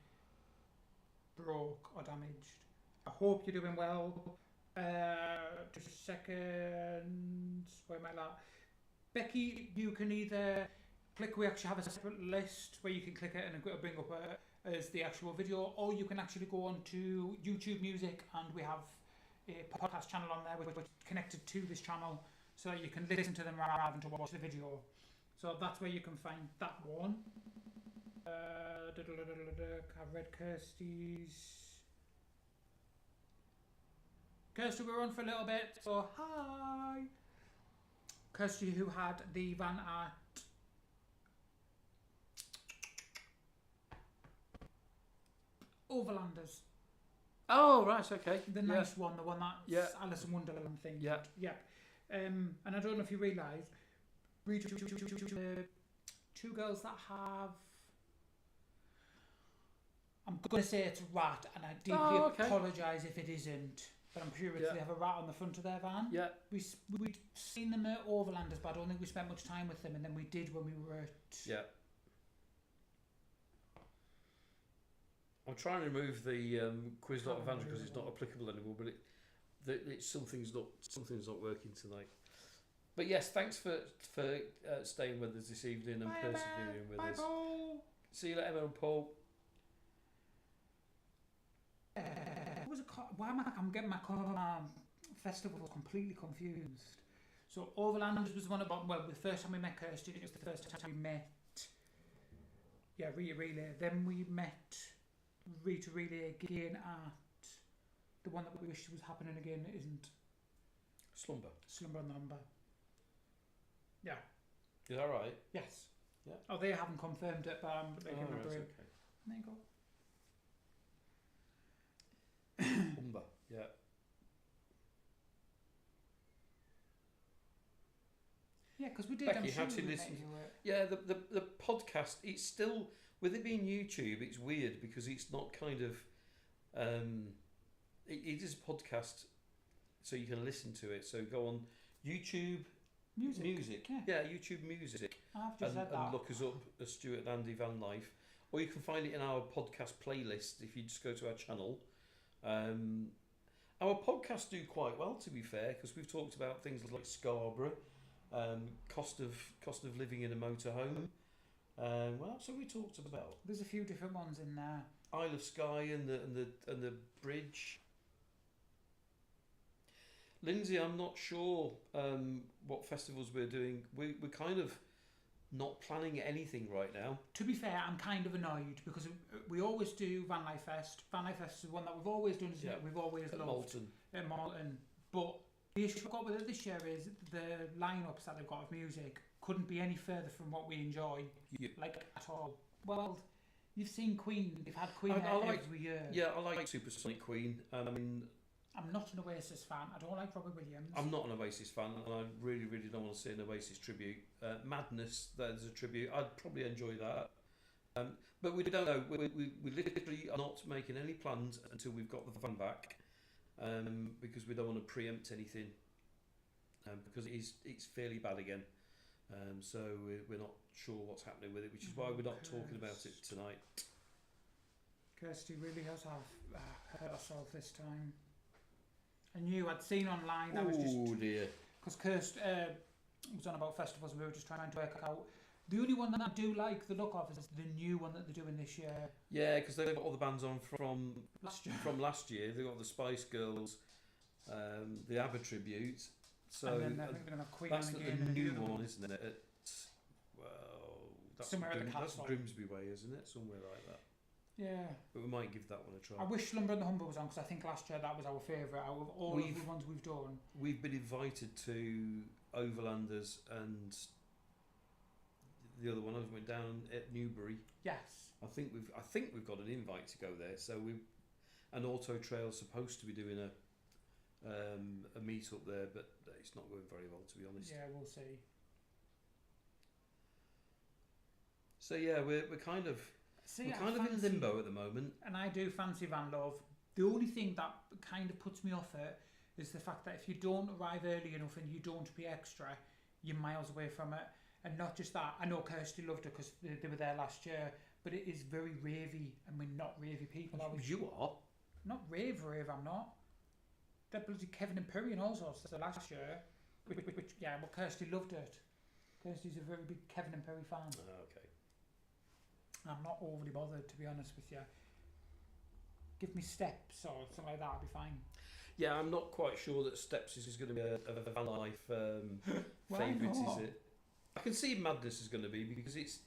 broke or damaged. I hope you're doing well. Just a second. Where am I at? Becky, you can either click. We actually have a separate list where you can click it and it'll bring up as the actual video, or you can actually go on to YouTube Music and we have a podcast channel on there which is connected to this channel so that you can listen to them rather than to watch the video. So that's where you can find that one. I've read Kirsty's. Kirsty, we were on for a little bit, so hi. Kirsty, who had the van at Overlanders. Oh, right, okay. The nice one, the one that's Alice in Wonderland thing. Yeah. Yep. And I don't know if you realise, two girls that have, I'm going to say it's a rat, and I deeply apologise if it isn't, but I'm sure they have a rat on the front of their van. Yeah. We'd seen them at Overlanders, but I don't think we spent much time with them, and then we did when we were at... Yeah. I'm trying to remove the quiz.advantage because it's not applicable anymore, but something's not working tonight. But yes, thanks for staying with us this evening and persevering with us. Paul. See you later, Emma and Paul. Why am I'm getting my festival completely confused. So Overlanders was the one about, well, the first time we met Kirsty, it was the first time we met Rita Relay. Then we met Rita Relay again at the one that we wish was happening again that isn't. Slumber on the Number. Yeah. Is that right? Yes. Yeah. Oh, they haven't confirmed it, but they can remember it. Okay. There you go. Umber, yeah. Yeah, because we did. Becky, how to listen? Yeah, the podcast. It's still, with it being YouTube, it's weird because it's not kind of. It is a podcast, so you can listen to it. So go on YouTube Music. Yeah, YouTube Music. I've just said that. And look us up as Stuart and Andy VanLife, or you can find it in our podcast playlist if you just go to our channel. Our podcasts do quite well, to be fair, because we've talked about things like Scarborough, cost of living in a motorhome. What else have we talked about? There's a few different ones in there. Isle of Skye and the bridge. Lindsay, I'm not sure what festivals we're doing. We're kind of not planning anything right now. To be fair, I'm kind of annoyed because we always do VanLife Fest. VanLife Fest is one that we've always done, isn't it? We've always loved. Malton. At Malton. But the issue I've got with it this year is the lineups that they've got of music couldn't be any further from what we enjoy, like at all. Well, you've seen Queen. They've had Queen every year. Yeah, I like Supersonic Queen. I'm not an Oasis fan. I don't like Robbie Williams. I'm not an Oasis fan, and I really, really don't want to see an Oasis tribute. Madness, there's a tribute. I'd probably enjoy that. But we don't know. We literally are not making any plans until we've got the van back, because we don't want to preempt anything, because it's fairly bad again. So we're not sure what's happening with it, which is why we're not talking about it tonight. Kirsty really has hurt herself this time. And I'd seen online. That was just. Oh dear. Because Kirsty was on about festivals, and we were just trying to work out. The only one that I do like the look of is the new one that they're doing this year. Yeah, because they've got all the bands on from last year. From last year, they've got the Spice Girls, the ABBA tribute. So and then I think they're going to have Queen that's on the again. new one, isn't it? That's somewhere at the castle. That's Grimsby Way, isn't it? Somewhere like that. Yeah. But we might give that one a try. I wish Slumber and the Humber was on, because I think last year that was our favourite out of all of the ones we've done. We've been invited to Overlanders and the other one. I went down at Newbury. Yes. I think we've got an invite to go there. So an Auto Trail's supposed to be doing a meet up there, but it's not going very well, to be honest. Yeah, we'll see. So yeah, we're kind of in limbo at the moment. And I do fancy Van Love. The only thing that kind of puts me off it is the fact that if you don't arrive early enough and you don't pay extra, you're miles away from it. And not just that, I know Kirsty loved it because they were there last year, but it is very ravey, and we're not ravey people. You are? Not rave, I'm not. They're bloody Kevin and Perry and all sorts last year. Which, yeah, well, Kirsty loved it. Kirsty's a very big Kevin and Perry fan. Oh, okay. I'm not overly bothered, to be honest with you. Give me Steps or something like that, I'll be fine. Yeah, I'm not quite sure that Steps is going to be a VanLife favourite, is it? I can see Madness is going to be, because it's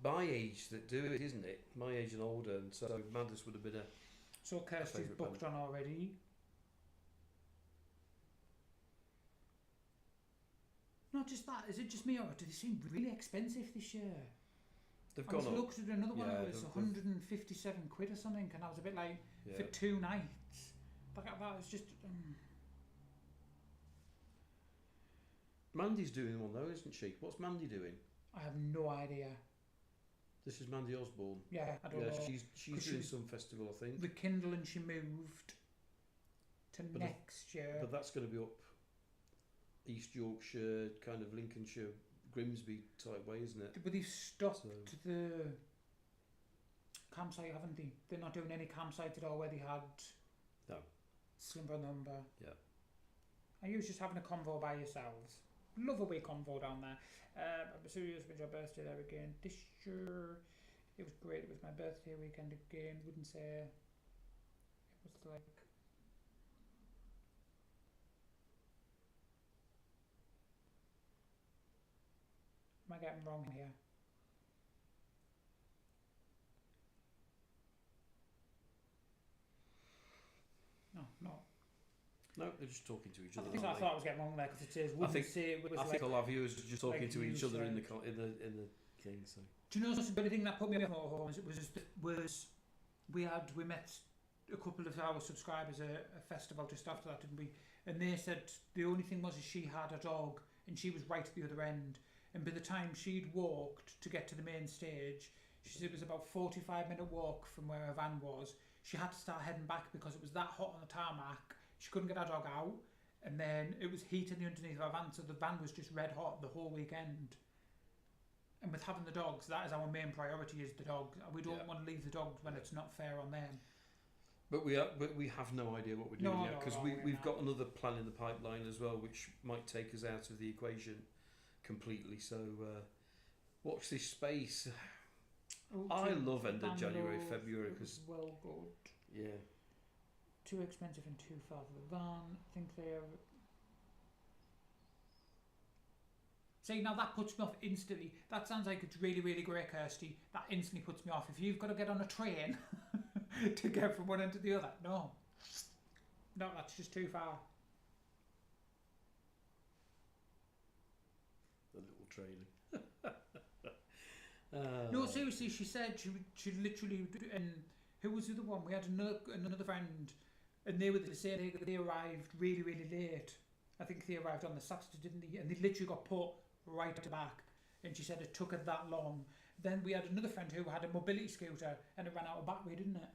my age that do it, isn't it? My age and older, and so Madness would have been a. So Kirsty's booked on already. Not just that, is it just me, or do they seem really expensive this year? They've gone up. I looked at another one, it was 157 quid or something, and I was a bit like, for 2 nights. That was just. Mandy's doing one though, isn't she? What's Mandy doing? I have no idea. This is Mandy Osborne. Yeah, I don't know. She's doing some festival, I think. The Kindle, and she moved to next year. But that's going to be up East Yorkshire, kind of Lincolnshire, Grimsby type way, isn't it? But they've stopped the campsite, haven't they? They're not doing any campsite at all where they had Slumber Number. Yeah. Are you just having a convo by yourselves? Love a wee convo down there. I'm serious with your birthday there again. This year, it was great. It was my birthday weekend again. Wouldn't say it was like. Am I getting wrong here? No. No, they're just talking to each other. I thought I was getting wrong there, because it says wouldn't say it was. I think all our viewers are just talking like to each other in the thing. So. Do you know the only thing that put me off motorhomes was we met a couple of our subscribers at a festival just after that, didn't we? And they said the only thing was she had a dog and she was right at the other end. And by the time she'd walked to get to the main stage, she said it was about 45-minute walk from where her van was. She had to start heading back because it was that hot on the tarmac. She couldn't get her dog out, and then it was heat in the underneath of our van, so the van was just red hot the whole weekend. And with having the dogs, that is our main priority, is the dogs. We don't want to leave the dogs when it's not fair on them. But we have no idea what we're doing yet, because we've got another plan in the pipeline as well, which might take us out of the equation completely. So watch this space. I love end of January, February, because well good. Yeah. Too expensive and too far for the van. I think they're. See, now that puts me off instantly. That sounds like it's really, really great, Kirsty. That instantly puts me off. If you've got to get on a train to get from one end to the other, no, that's just too far. The little train. No, seriously, she said she literally. And who was the other one? We had another friend, and they were the same. They arrived really, really late. I think they arrived on the Saturday, didn't they? And they literally got put right at the back. And she said it took her that long. Then we had another friend who had a mobility scooter, and it ran out of battery, didn't it?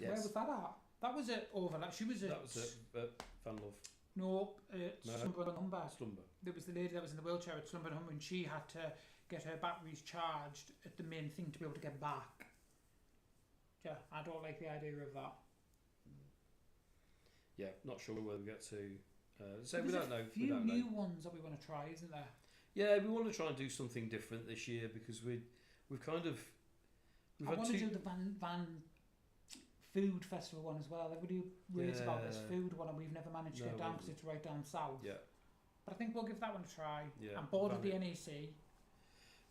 Yes. Where was that at? That was at Overlap. She was at. That was at VanLife. No, Slumber and Humber. Slumber. There was the lady that was in the wheelchair at Slumber and Humber, and she had to get her batteries charged at the main thing to be able to get back. Yeah, I don't like the idea of that. Yeah, not sure where we get to. So we don't know. There's a few new ones that we want to try, isn't there? Yeah, we want to try and do something different this year, because we've kind of. I want to do the Van food festival one as well. Everybody raves about this food one, and we've never managed to get down because it's right down south. Yeah. But I think we'll give that one a try. Yeah. I'm bored of the NEC.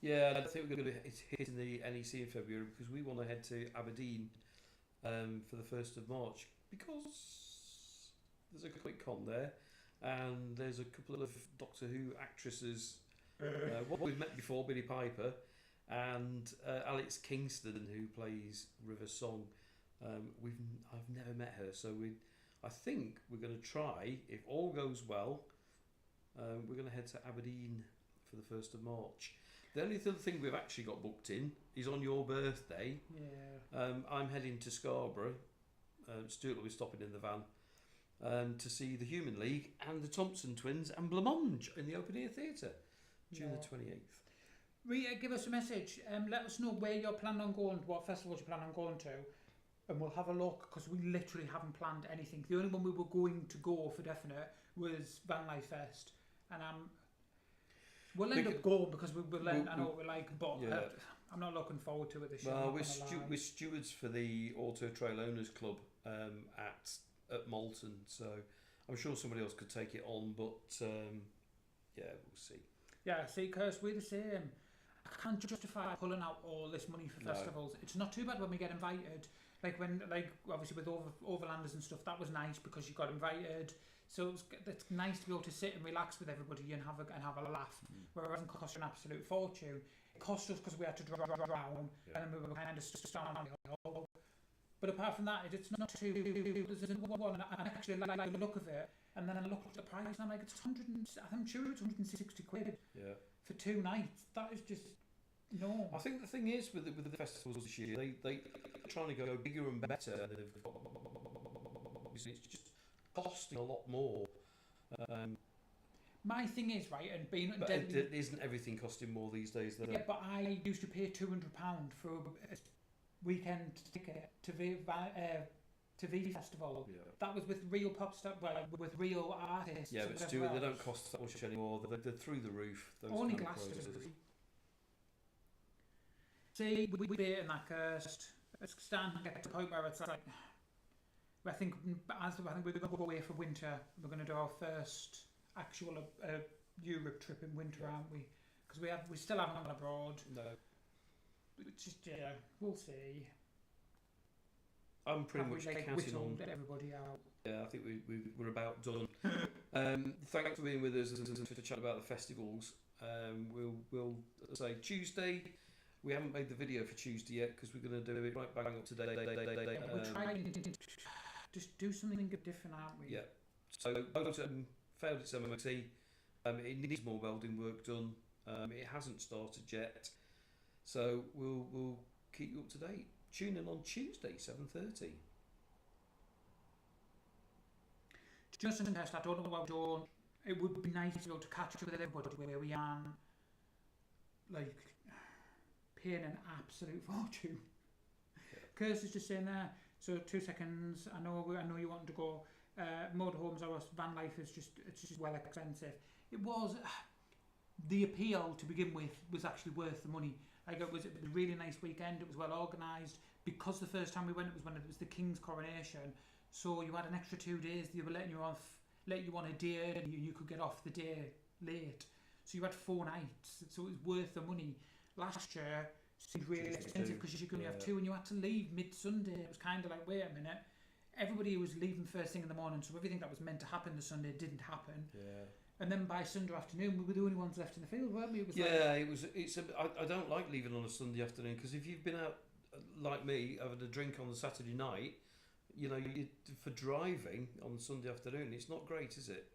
Yeah, I think we're going to be hitting the NEC in February because we want to head to Aberdeen for the 1st of March because there's a quick con there and there's a couple of Doctor Who actresses. What we've met before, Billie Piper and Alex Kingston, who plays River Song. I've never met her, so I think we're going to try, if all goes well, we're going to head to Aberdeen for the 1st of March. The only other thing we've actually got booked in is on your birthday. Yeah. I'm heading to Scarborough. Stuart will be stopping in the van to see the Human League and the Thompson Twins and Blancmange in the open air theatre June the 28th. Rita, give us a message. Let us know where you're planning on going, what festivals you plan on going to, and we'll have a look because we literally haven't planned anything. The only one we were going to go for definite was VanLife Fest, and we'll end up going because I know what we like, but I'm not looking forward to it this year. Well, we're stewards for the Auto Trail Owners Club at Malton, so I'm sure somebody else could take it on, but we'll see. Yeah, see, Kirst, we're the same. I can't justify pulling out all this money for festivals. It's not too bad when we get invited. Like obviously with Overlanders and stuff, that was nice because you got invited. So it's nice to be able to sit and relax with everybody and have a laugh. Whereas it doesn't cost an absolute fortune. It cost us because we had to drown, and then we were kind of standing. But apart from that, it's not too. There's another one, and I actually like the look of it. And then I looked at the price, and I'm like, I'm sure it's 160 quid. Yeah. For 2 nights. That is just no. I think the thing is with the festivals this year, they're trying to go bigger and better. It's just costing a lot more. My thing is, right, and being but isn't everything costing more these days? Yeah, but I used to pay £200 for a weekend ticket to V Festival. Yeah. That was with real pop stuff, with real artists. Yeah, but Stuart, they don't cost that much anymore. They're through the roof. Only Glastonbury. See, we did it in that Kirst. It's starting to get to the point where it's like, I think we're going to go away for winter. We're going to do our first actual Europe trip in winter, aren't we? Because we still haven't gone abroad. No. Just we'll see. I'm pretty much counting on everybody out. Yeah, I think we're about done. Thanks for being with us and for chatting about the festivals. We'll say Tuesday. We haven't made the video for Tuesday yet because we're going to do it right bang up today. We're trying to just do something different, aren't we? Yeah. So Malton failed its MOT. It needs more welding work done. It hasn't started yet. So we'll keep you up to date. Tune in on Tuesday, 7:30. Just in case, I don't know about Dawn. It would be nice to be able to catch up with everybody where we are, like, paying an absolute fortune. Yeah. Kirst is just saying there. So 2 seconds. I know you want to go. Motorhomes or VanLife is just well expensive. It was the appeal to begin with was actually worth the money. Like it was a really nice weekend. It was well organised because the first time we went it was when it was the King's coronation. So you had an extra 2 days. They were letting you on a day and you could get off the day late. So you had 4 nights. So it was worth the money. Last year it seemed really expensive because you could only have 2 and you had to leave mid-Sunday. It was kind of like, wait a minute. Everybody was leaving first thing in the morning, so everything that was meant to happen the Sunday didn't happen. Yeah. And then by Sunday afternoon, we were the only ones left in the field, weren't we? It was I don't like leaving on a Sunday afternoon because if you've been out like me having a drink on the Saturday night, you know, for driving on Sunday afternoon, it's not great, is it?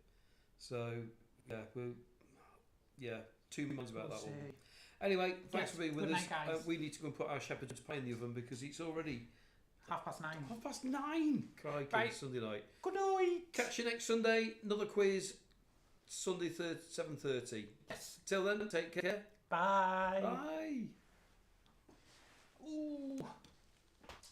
So yeah, 2 minds about that one. Anyway, thanks for being with us. We need to go and put our shepherd's pie in the oven because it's already 9:30. 9:30. Crikey, Sunday night. Good night. Catch you next Sunday. Another quiz. Sunday 7:30. Yes. Till then, take care. Bye. Bye. Ooh.